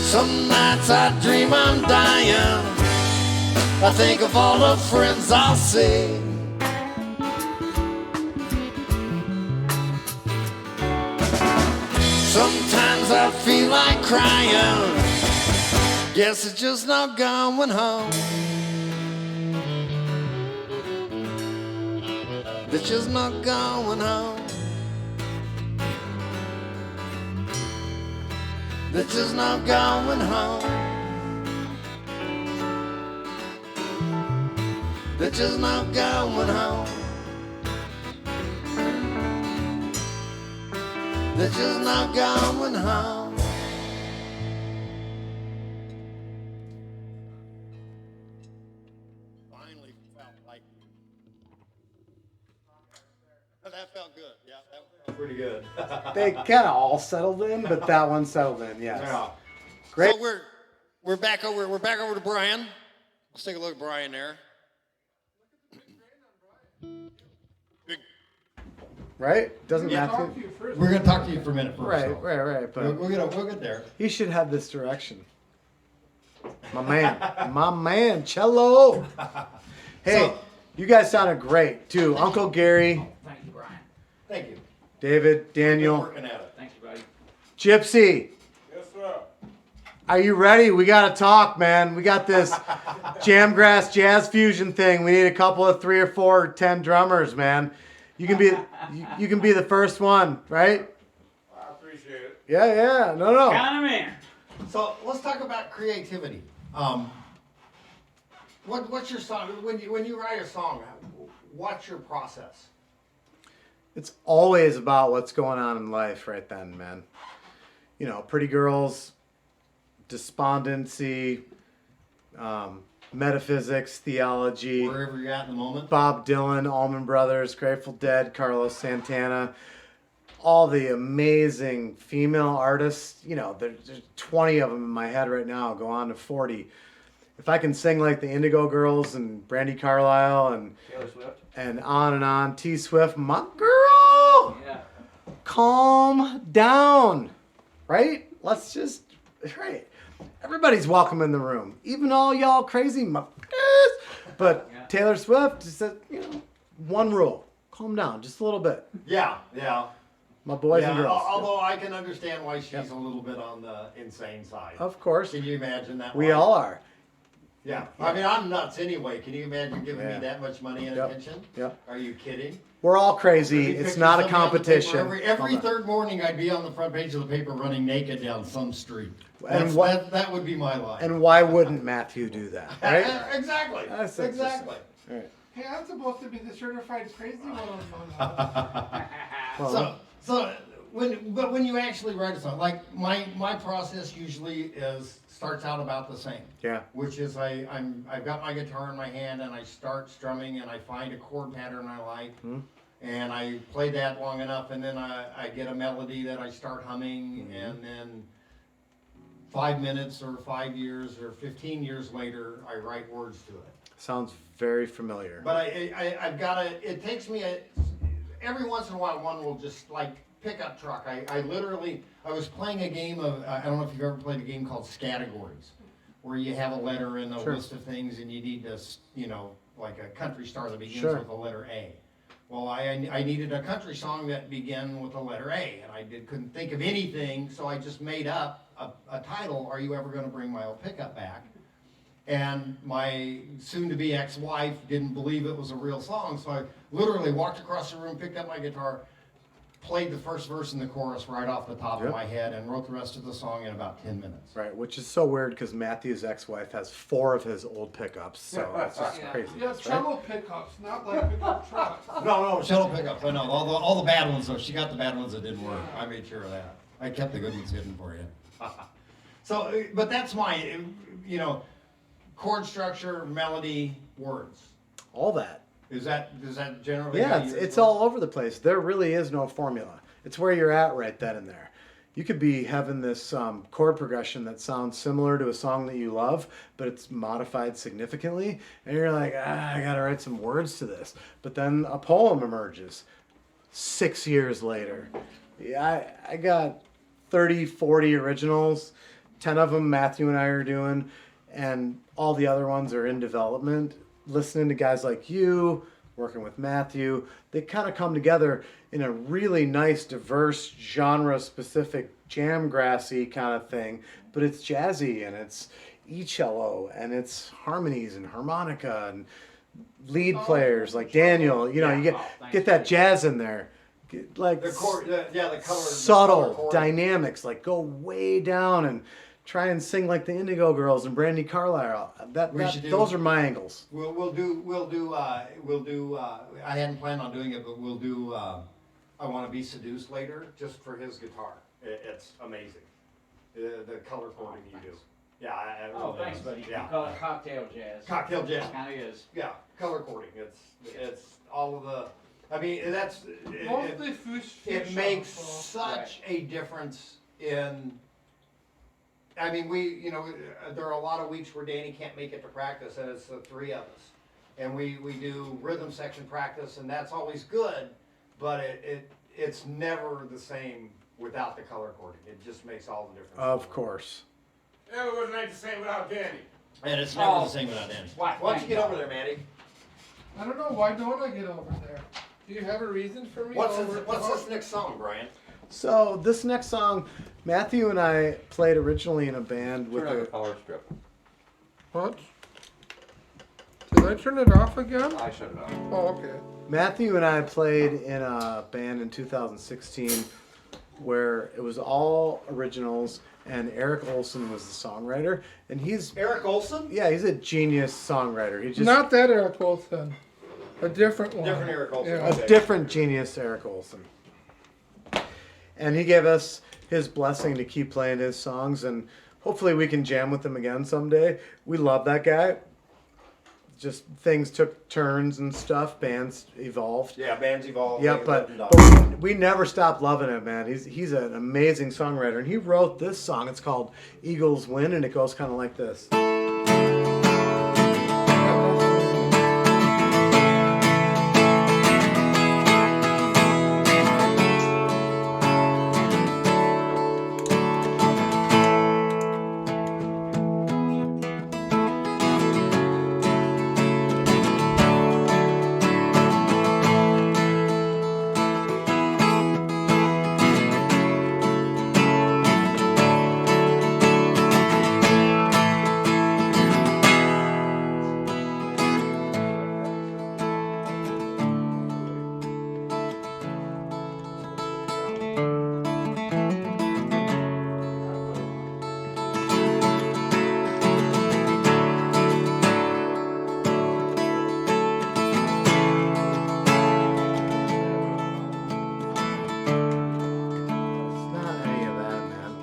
S1: Some nights I dream I'm dying. I think of all the friends I'll see. Sometimes I feel like crying. Guess it's just not going home. It's just not going home. It's just not going home. They're just not going home. They're just not going home. Finally felt like that felt good. Yeah, that felt
S3: Pretty good. They kind of all settled in, but that one settled in. Yes.
S2: Yeah.
S3: Great.
S1: So we're back over to Brian. Let's take a look at Brian there. Big.
S3: Right? Doesn't
S5: Yeah,
S3: matter.
S5: talk to you first.
S2: We're gonna talk to you for a minute first.
S3: Right,
S2: though.
S3: right. But
S2: We'll get there.
S3: he should have this direction. My man, cello. Hey,
S2: So-
S3: you guys sounded great too. Uncle Gary,
S5: Thank you, Brian.
S2: Thank you.
S3: David,
S2: We're
S3: Daniel,
S2: working at it.
S5: Thank you, buddy.
S3: Gypsy.
S2: Yes, sir.
S3: Are you ready? We gotta talk, man. We got this Jamgrass Jazz Fusion thing. We need a couple of 3 or 4 or 10 drummers, man. You can be the first one, right?
S2: I appreciate it.
S3: Yeah. No.
S5: Count 'em in.
S2: So let's talk about creativity. What's your song? When you write a song, what's your process?
S3: it's always about what's going on in life right then, man. You know, pretty girls, despondency, metaphysics, theology,
S2: Wherever you're at in the moment.
S3: Bob Dylan, Allman Brothers, Grateful Dead, Carlos Santana, all the amazing female artists. You know, there's 20 of them in my head right now, go on to 40. If I can sing like the Indigo Girls and Brandy Carlisle and
S4: Taylor Swift.
S3: and on, T Swift, my girl,
S4: Yeah.
S3: calm down, right? Let's just, right. Everybody's welcome in the room, even all y'all crazy motherfuckers. But
S4: Yeah.
S3: Taylor Swift just said, you know, one rule: calm down, just a little bit.
S2: Yeah.
S3: My boys
S2: Yeah,
S3: and girls.
S2: although I can understand why she's a little bit on the insane side.
S3: Of course,
S2: Can you imagine that?
S3: we
S2: life?
S3: all are.
S2: Yeah. I mean, I'm nuts anyway. Can you imagine giving
S3: Yeah.
S2: me that much money and
S3: Yep.
S2: attention?
S3: Yep.
S2: Are you kidding?
S3: We're all crazy.
S2: Every
S3: It's
S2: picture
S3: not a
S2: somebody on the paper,
S3: competition.
S2: Every
S3: Hold on.
S2: third morning, I'd be on the front page of the paper running naked down some street.
S3: And what-
S2: That would be my life.
S3: And why wouldn't Matthew do that, right?
S2: Exactly.
S3: That's
S2: Exactly.
S3: All right.
S5: Hey, I'm supposed to be the certified crazy one on
S3: Well,
S2: When you actually write a song, like my process usually starts out about the same.
S3: yeah.
S2: Which is I've got my guitar in my hand and I start strumming and I find a chord pattern I like. And I play that long enough and then I get a melody that I start humming and then 5 minutes or 5 years or 15 years later I write words to it.
S3: Sounds very familiar.
S2: But I've got to, it takes me every once in a while one will just like pickup truck. I was playing a game of, I don't know if you've ever played a game called Categories, where you have a letter in a
S3: Sure.
S2: list of things and you need to, like a country star that begins
S3: Sure.
S2: with the letter A. Well, I needed a country song that began with the letter A, and I couldn't think of anything, so I just made up a title, Are You Ever Gonna Bring My Old Pickup Back? And my soon-to-be ex-wife didn't believe it was a real song, so I literally walked across the room, picked up my guitar, played the first verse and the chorus right off the top
S3: Yep.
S2: of my head, and wrote the rest of the song in about 10 minutes.
S3: Right, which is so weird because Matthew's ex-wife has 4 of his old pickups, so it's just
S4: Yeah.
S3: crazy.
S5: Yeah, treble pickups, not like pickup trucks.
S2: No, shuttle pickups. I know all the bad ones though. She got the bad ones that didn't work. I made sure of that. I kept the good ones hidden for you. So, but that's my, chord structure, melody, words.
S3: All that.
S2: Does that generally?
S3: Yeah,
S2: how
S3: it's,
S2: yours
S3: it's
S2: work?
S3: all over the place. There really is no formula. It's where you're at right then and there. You could be having this chord progression that sounds similar to a song that you love, but it's modified significantly, and you're like, I gotta write some words to this. But then a poem emerges 6 years later. Yeah, I got 30, 40 originals. 10 of them Matthew and I are doing, and all the other ones are in development. Listening to guys like you, working with Matthew, they kind of come together in a really nice, diverse, genre-specific, jam-grassy kind of thing, but it's jazzy, and it's E-cello, and it's harmonies and harmonica, and lead players like Daniel. You know, you get that jazz in there. Like
S2: The chord, the color,
S3: subtle
S2: the color chord.
S3: dynamics, like go way down and try and sing like the Indigo Girls and Brandy Carlisle.
S2: We should do-
S3: Those are my angles.
S2: We'll do. I hadn't planned on doing it, but we'll do. I Want to Be Seduced later, just for his guitar. It's amazing. The color coding you do. Yeah.
S6: Oh, thanks, buddy.
S2: Yeah.
S6: You call it cocktail jazz.
S2: Cocktail jazz.
S6: Kind of is.
S2: Yeah, color coding. It's all of the. I mean, that's.
S5: Mostly fish.
S2: It makes such a difference in. I mean, there are a lot of weeks where Danny can't make it to practice, and it's the 3 of us, and we do rhythm section practice, and that's always good, but it's never the same without the color coding. It just makes all the difference.
S3: Of course.
S2: It wasn't the same without Danny. And it's never the same without Danny.
S6: Why,
S2: Why don't you
S6: thank
S2: get
S6: God.
S2: over there, Matty?
S5: I don't know, why don't I get over there? Do you have a reason for me?
S2: What's
S5: over
S2: this next song, Brian?
S3: So this next song, Matthew and I played originally in a band with
S4: Turn on the
S3: a.
S4: color strip.
S5: What? Did I turn it off again?
S4: I shut it off.
S5: Oh, okay.
S3: Matthew and I played in a band in 2016 where it was all originals, and Eric Olson was the songwriter, and he's
S2: Eric Olson?
S3: a genius songwriter. He just
S5: Not that Eric Olson. A different one.
S2: Different Eric Olson.
S5: Yeah.
S2: Okay.
S3: A different genius, Eric Olson. And he gave us his blessing to keep playing his songs, and hopefully we can jam with him again someday. We love that guy. Just things took turns and stuff. Bands evolved.
S2: Yeah, bands evolve.
S3: Yeah,
S2: they
S3: but
S2: live and die.
S3: we never stopped loving him, man. He's an amazing songwriter, and he wrote this song. It's called Eagles Win, and it goes kind of like this. It's not any of that, man.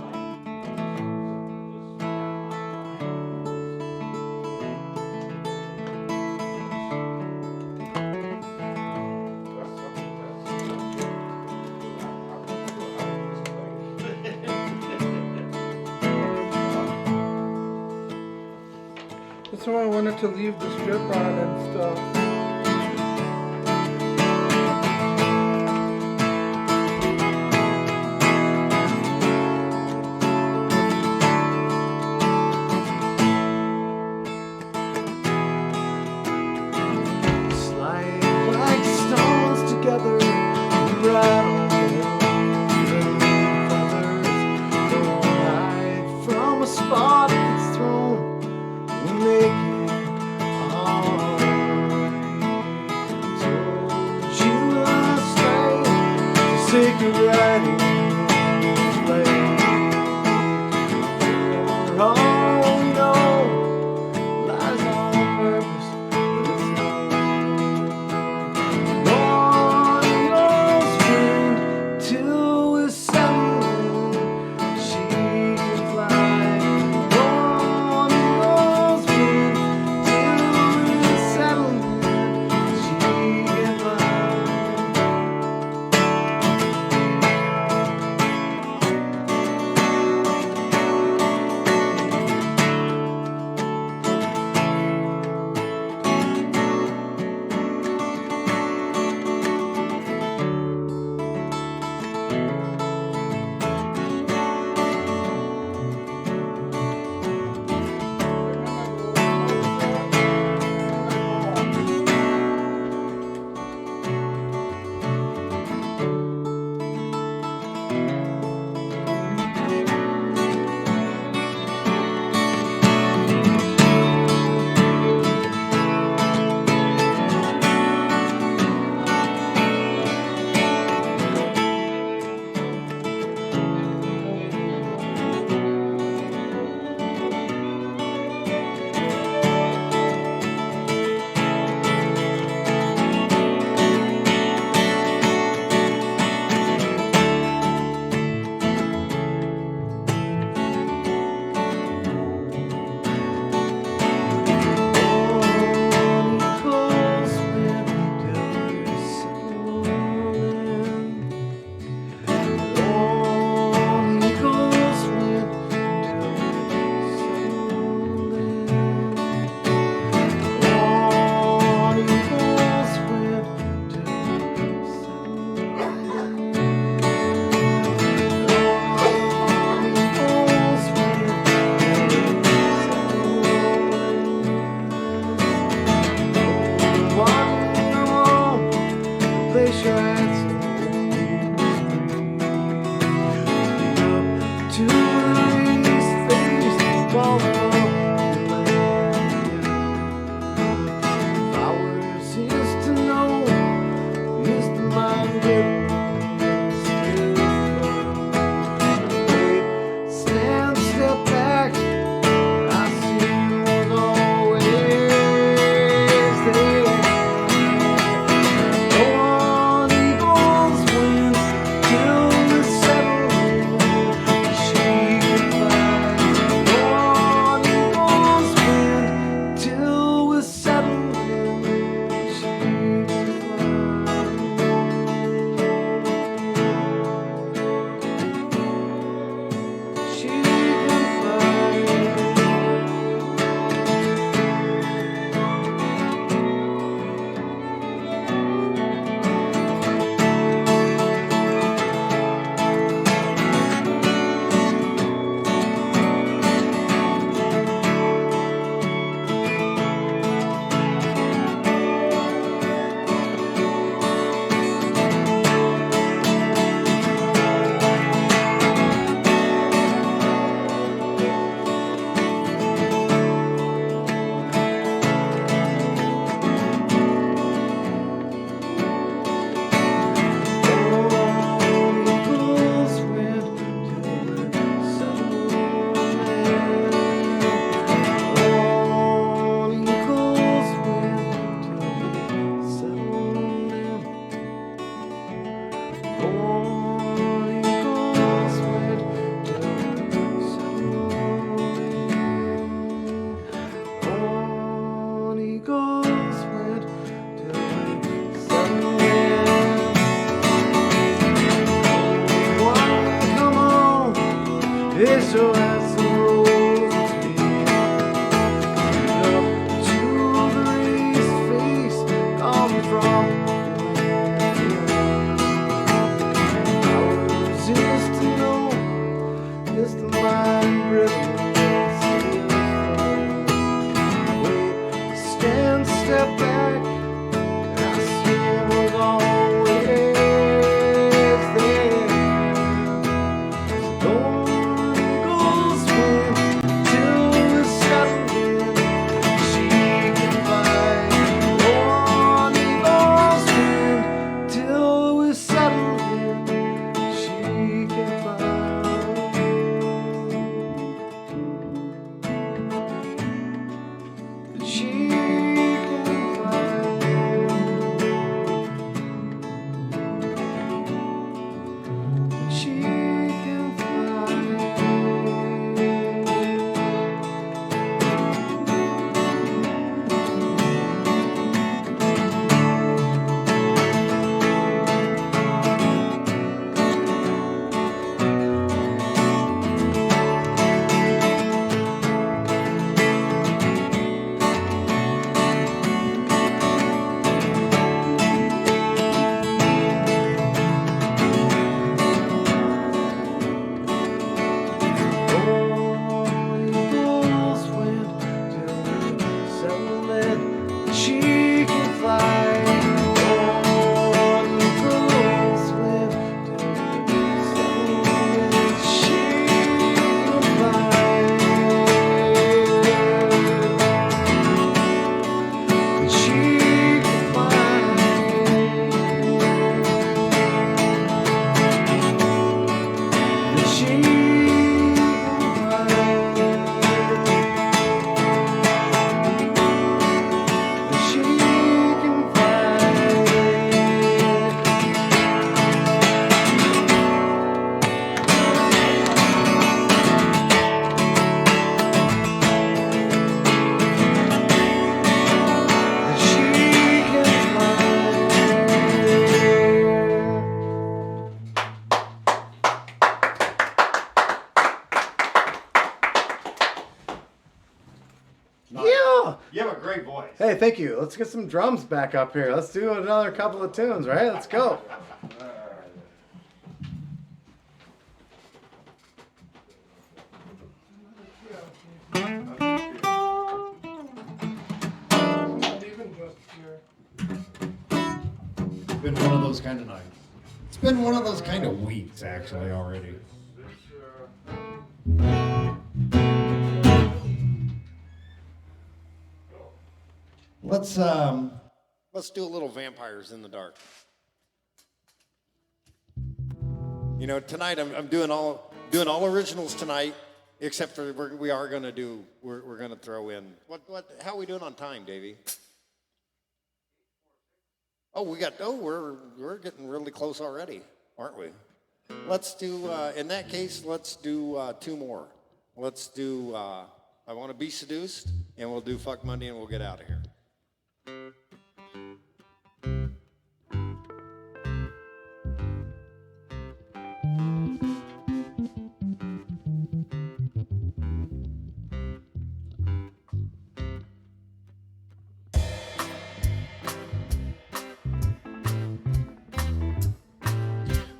S5: That's why I wanted to leave the strip on and stuff.
S3: Slide like stones together, rattle feathers. Don't hide from a spot that's thrown. We'll make it alright. Told you last night to say goodbye to for all we know, lies on purpose, but it's not. No one friend till we're seven. She can fly. No
S2: Nice.
S3: Yeah.
S2: You have a great voice.
S3: Hey, thank you. Let's get some drums back up here. Let's do another couple of tunes, right? Let's go.
S5: Even just here.
S2: It's been one of those kind of nights. It's been one of those kind of weeks, actually, already. Let's do a little Vampires in the Dark. You know, tonight I'm doing all originals tonight, except for we're gonna throw in how are we doing on time, Davey? We're getting really close already, aren't we? Let's do in that case, let's do two more. Let's do I Want to Be Seduced, and we'll do Fuck Monday, and we'll get out of here.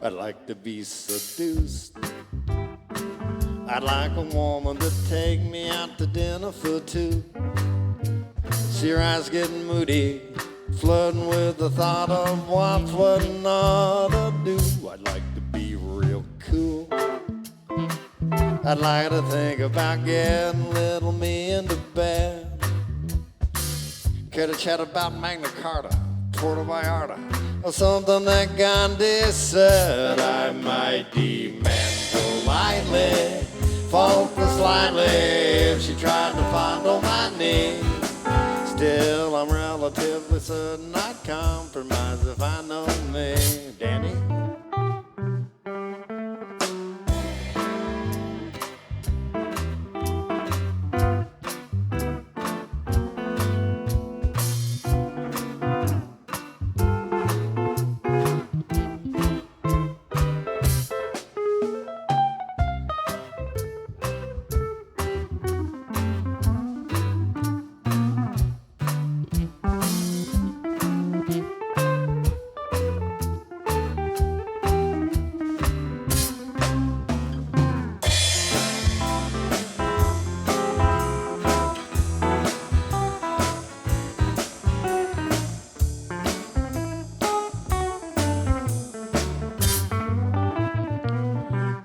S2: I'd like to be seduced. I'd like a woman to take me out to dinner for two. See her eyes getting moody, flirting with the thought of what's what not to do. I'd like to be real cool. I'd like to think about getting little me into bed. Could have chat about Magna Carta, Puerto Vallarta, or something that Gandhi said. I might demand politely, falter slightly, if she tried to fondle my knee. Still, I'm relatively certain I'd compromise if I know me. Danny?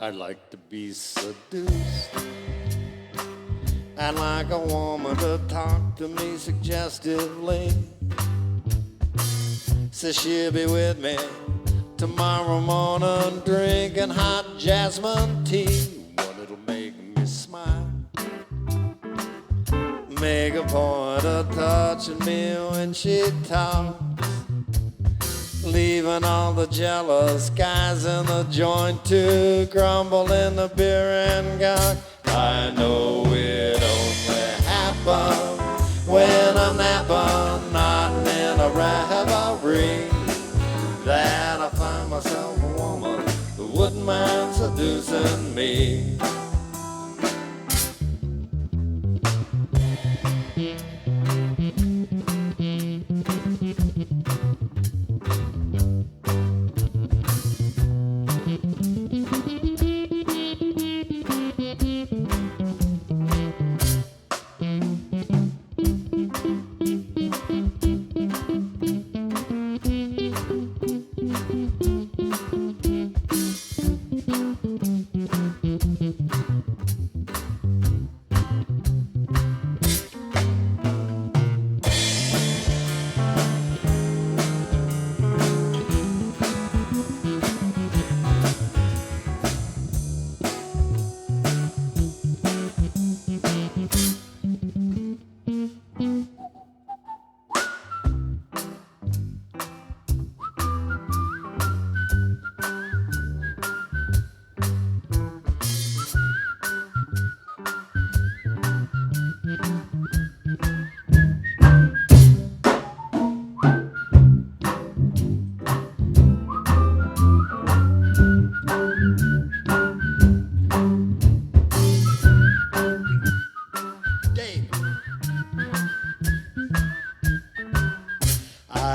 S2: I'd like to be seduced. I'd like a woman to talk to me suggestively. Says she'll be with me tomorrow morning, drinking hot jasmine tea. One it'll make me smile, make a point of touching me when she talks, leaving all the jealous guys in the joint to grumble in the beer and gunk. I know it only happens when I'm napping, not in a revelry, that I find myself a woman who wouldn't mind seducing me.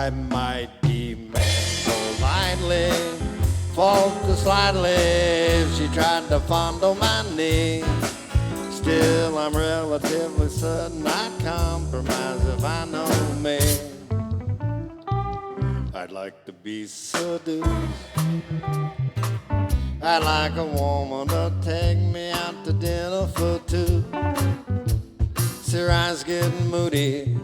S1: I might demand politely, falter slightly if she tried to fondle my knee. Still, I'm relatively certain I'd compromise if I know me. I'd like to be seduced. I'd like a woman to take me out to dinner for two. See her eyes getting moody,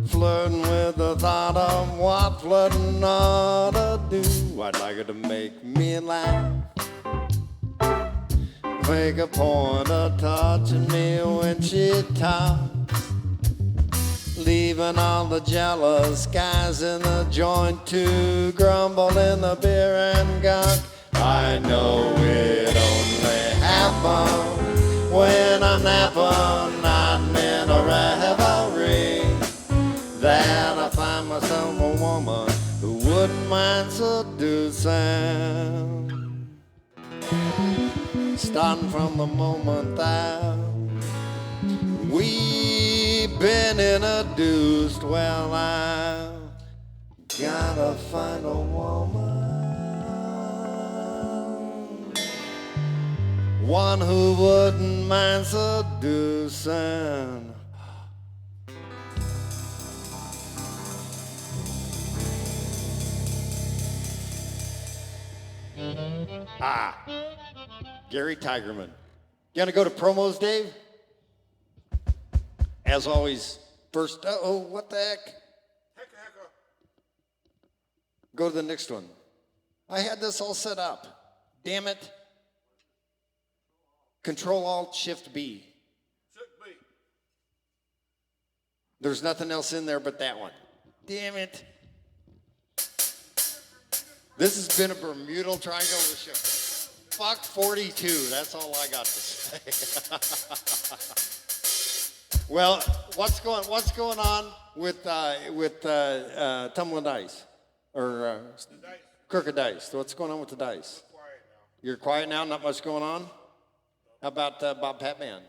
S1: flirting with the thought of what flirting ought to do. I'd like her to make me laugh, make a point of touching me when she talks, leaving all the jealous guys in the joint to grumble in the beer and gunk. I know it only happens when I'm napping, not in a revelry, that I find myself a woman who wouldn't mind seducing. Starting from the moment that we've been introduced, well, I gotta find a woman, one who wouldn't mind seducing. Gary Tigerman. You gonna go to promos, Dave? As always, first, what the heck? Go to the next one. I had this all set up. Damn it. Control Alt Shift B. There's nothing else in there but that one. Damn it. This has been a Bermuda Triangle show. Fuck 42. That's all I got to say. Well, what's going on with tumbling dice or crooked dice? What's going on with the dice? You're quiet now. Not much going on. How about Bob Pat Band?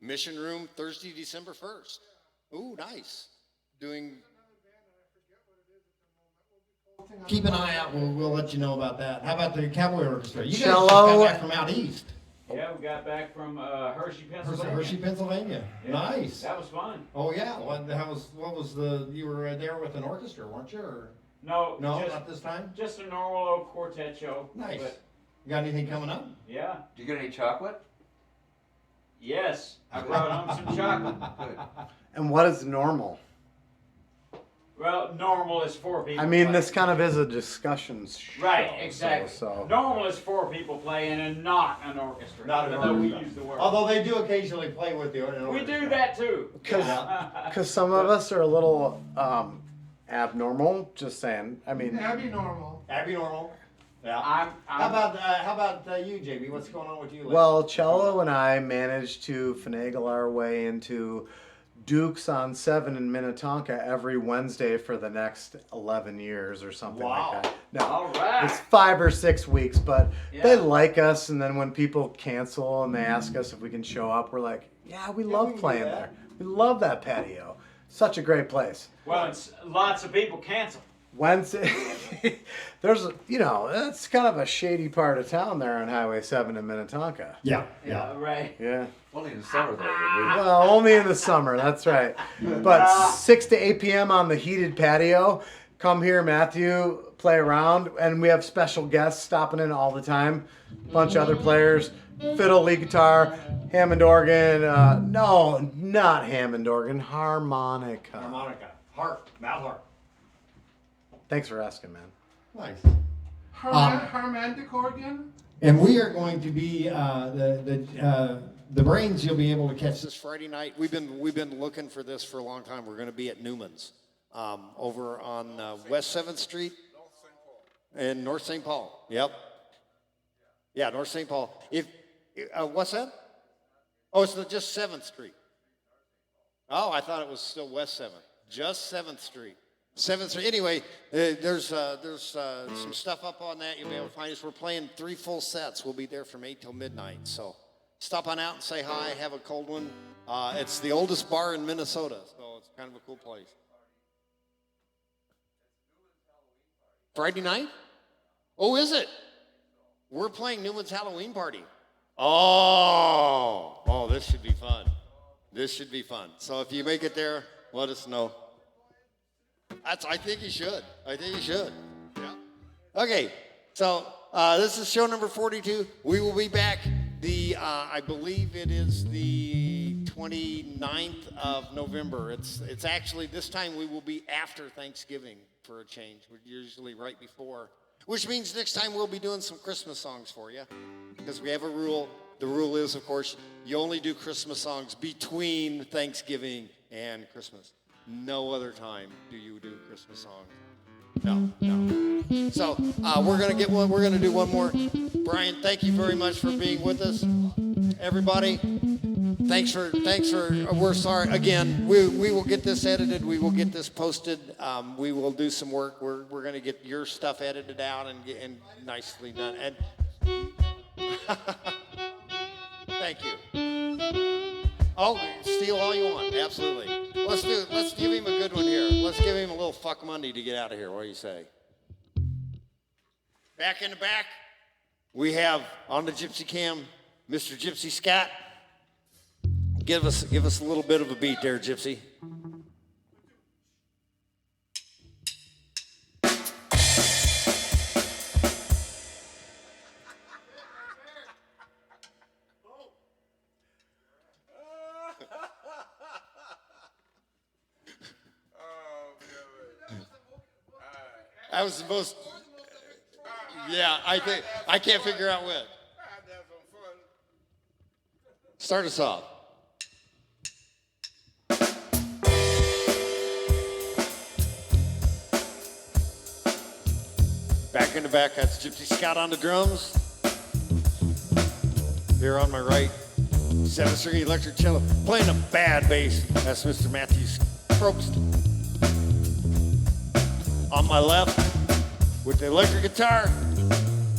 S1: Mission Room Thursday, December 1st. Ooh, nice. Doing.
S2: Keep an eye out. We'll let you know about that. How about the Cowboy Orchestra? You guys just
S3: Cello.
S2: got back from out east.
S6: Yeah, we got back from Hershey, Pennsylvania.
S2: Hershey, Pennsylvania.
S6: Yeah,
S2: Nice.
S6: That was fun.
S2: Oh yeah. What was the? You were there with an orchestra, weren't you? Or
S6: No,
S2: no,
S6: just,
S2: not this time.
S6: just a normal old quartet show.
S2: Nice.
S6: But,
S2: You got anything coming up?
S6: yeah.
S4: Do you get any chocolate?
S6: Yes, I brought home some chocolate.
S4: Good.
S3: And what is normal?
S6: Well, normal is 4 people.
S3: I mean,
S6: playing.
S3: this kind of is a discussion show.
S6: Right, exactly.
S3: So.
S6: Normal is 4 people playing and not an orchestra.
S2: Not an
S6: even though we
S2: orchestra.
S6: use the word.
S2: Although they do occasionally play with the orchestra.
S6: We do that too.
S3: Because some of us are a little abnormal. Just saying. I mean,
S5: Abby normal.
S2: Abby Normal. Yeah.
S6: I'm
S2: How about you, JB? What's going on with you? Lately?
S3: well, Cello and I managed to finagle our way into Duke's on 7 in Minnetonka every Wednesday for the next 11 years or something
S2: Wow.
S3: like that. No,
S6: all right.
S3: it's 5 or 6 weeks, but they
S6: Yeah.
S3: like us. And then when people cancel and they ask us if we can show up, we're like, yeah, we
S2: we
S3: love
S2: can do
S3: playing
S2: that.
S3: there. We love that patio. Such a great place.
S6: Well, it's lots of people cancel.
S3: Wednesday, there's, it's kind of a shady part of town there on Highway 7 in Minnetonka.
S2: Yeah.
S6: Right.
S3: Yeah.
S4: Only in the summer though.
S3: Well, only in the summer, that's right. But 6 to 8 p.m. on the heated patio. Come here, Matthew, play around. And we have special guests stopping in all the time. Bunch of other players. Fiddle, lead guitar, Hammond organ. No, not Hammond organ. Harmonica.
S2: Harmonica. Harp. Mouth harp.
S3: Thanks for asking, man.
S2: Nice.
S5: Harmonic organ.
S2: And we are going to be the Brains. You'll be able to catch
S1: This Friday night, we've been looking for this for a long time. We're going to be at Newman's over on West 7th Street in North St. Paul. Yep. Yeah, North St. Paul. What's that? Oh, it's just 7th Street. Oh, I thought it was still West 7th. Just 7th Street. 7th Street. Anyway, there's some stuff up on that. You'll be able to find us. We're playing 3 full sets. We'll be there from 8 till midnight. So stop on out and say hi, have a cold one. It's the oldest bar in Minnesota, so it's kind of a cool place. Friday night? Oh, is it? We're playing Newman's Halloween party. Oh, this should be fun. This should be fun. So if you make it there, let us know. I think you should. Yeah. Okay, so this is show number 42. We will be back I believe it is the 29th of November. It's actually, this time we will be after Thanksgiving for a change. We're usually right before. Which means next time we'll be doing some Christmas songs for you. Because we have a rule. The rule is, of course, you only do Christmas songs between Thanksgiving and Christmas. No other time do you do Christmas songs. No. So we're gonna do one more. Brian, thank you very much for being with us. Everybody, thanks for. We're sorry again. We will get this edited. We will get this posted. We will do some work. We're gonna get your stuff edited out and nicely done. And thank you. Oh, steal all you want. Absolutely. Let's give him a good one here. Let's give him a little fuck Monday to get out of here. What do you say? Back in the back, we have on the Gypsy Cam, Mr. Gypsy Scott. Give us a little bit of a beat there, Gypsy. That was the most. Yeah, I can't figure out what. Start us off. Back in the back, that's Gypsy Scott on the drums. Here on my right, 7-string electric cello. Playing a bad bass, that's Mr. Matthew Probst. On my left, with the electric guitar,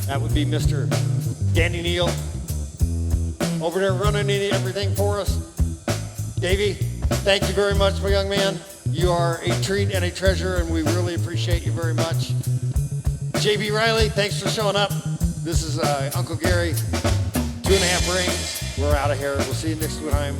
S1: that would be Mr. Danny Neal. Over there running everything for us. Davey, thank you very much, my young man. You are a treat and a treasure, and we really appreciate you very much. JBReilly, thanks for showing up. This is Uncle Gary, 2.5 Rings. We're out of here. We'll see you next time.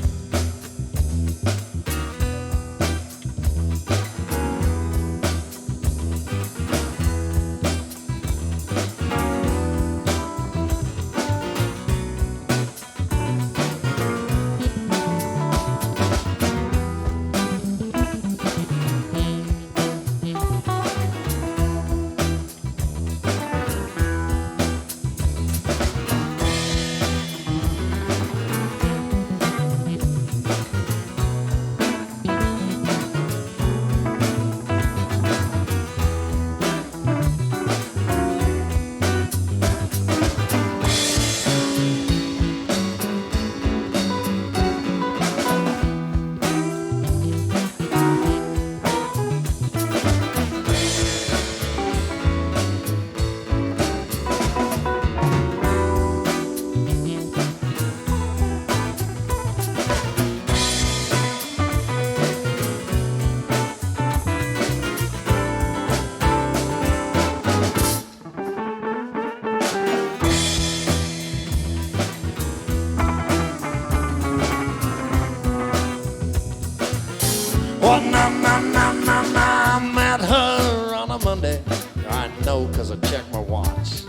S1: I met her on a Monday. I know 'cause I checked my watch.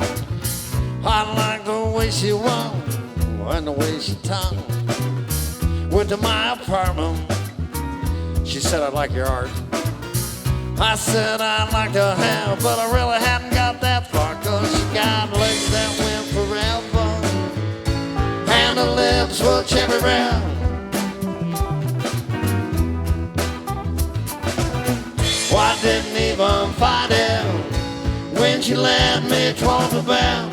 S1: I like the way she walked and the way she talked. Went to my apartment. She said, I'd like your art. I said I'd like to have, but I really hadn't got that far, 'cause she got legs that went forever and her lips were cherry red. I didn't even fight it when she led me toward the bed.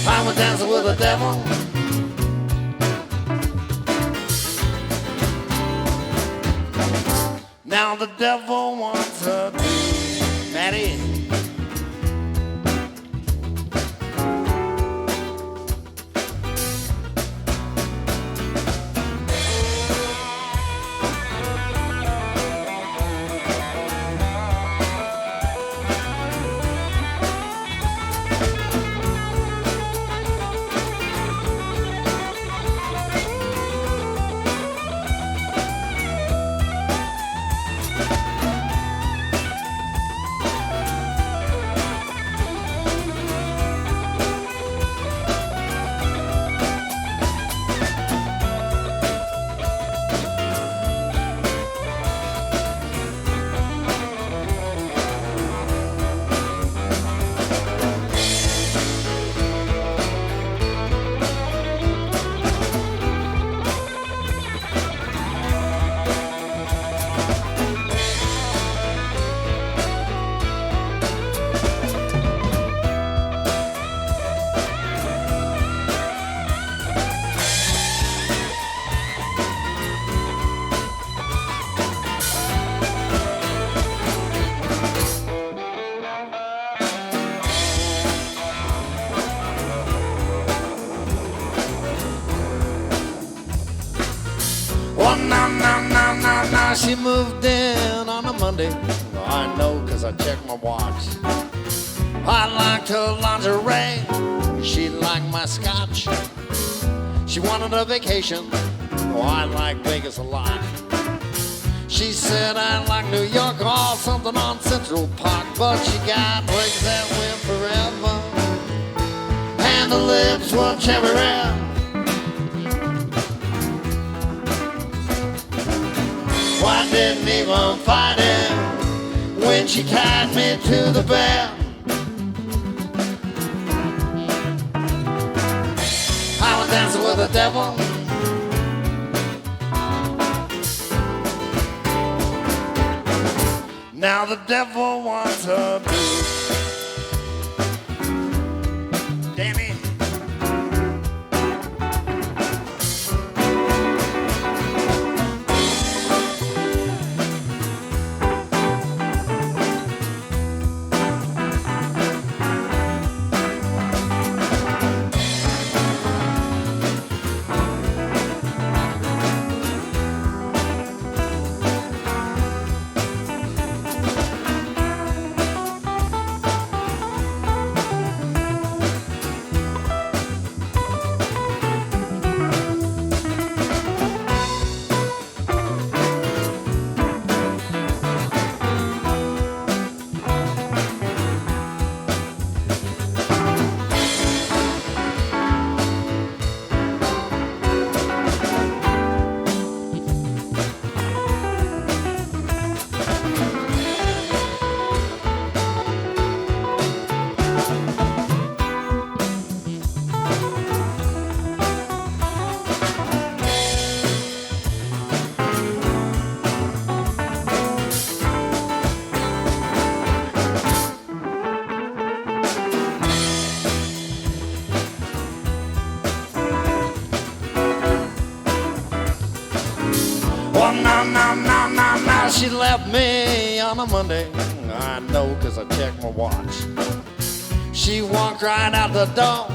S1: I was dancing with the devil. Now the devil wants her to, Maddie. she moved in on a Monday. I know 'cause I checked my watch. I liked her lingerie, she liked my scotch. She wanted a vacation, oh, I like Vegas a lot. She said I like New York or something on Central Park, but she got legs that went forever, and the lips were cherry red. I didn't even fight it when she tied me to the bed. I was dancing with the devil. Now the devil wants her boo. Danny. Well, no, she left me on a Monday. I know 'cause I checked my watch. She walked right out the door,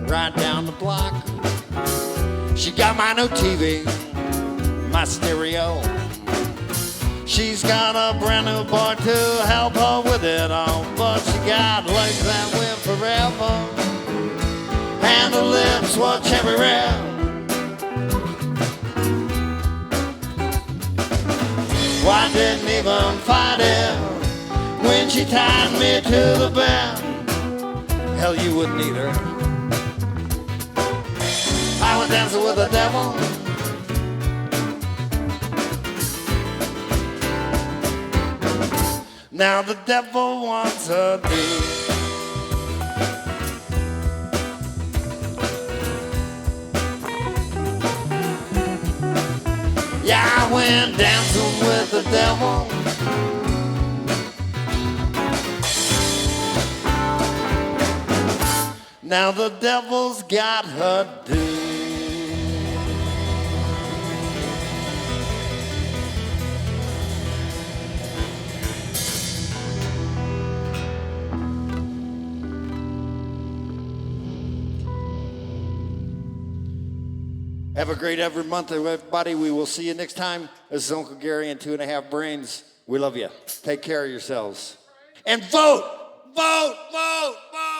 S1: right down the block. She got my new TV, my stereo. She's got a brand new boy to help her with it all, but she got legs that went forever, and the lips were cherry red. I didn't even fight it when she tied me to the bed. Hell, you wouldn't either. I was dancing with the devil. Now the devil wants her dude. Yeah, I went dancing with the devil. Now the devil's got her due. Have a great every month, everybody. We will see you next time. This is Uncle Gary and 2.5 Brains. We love you. Take care of yourselves. And vote! Vote! Vote! Vote!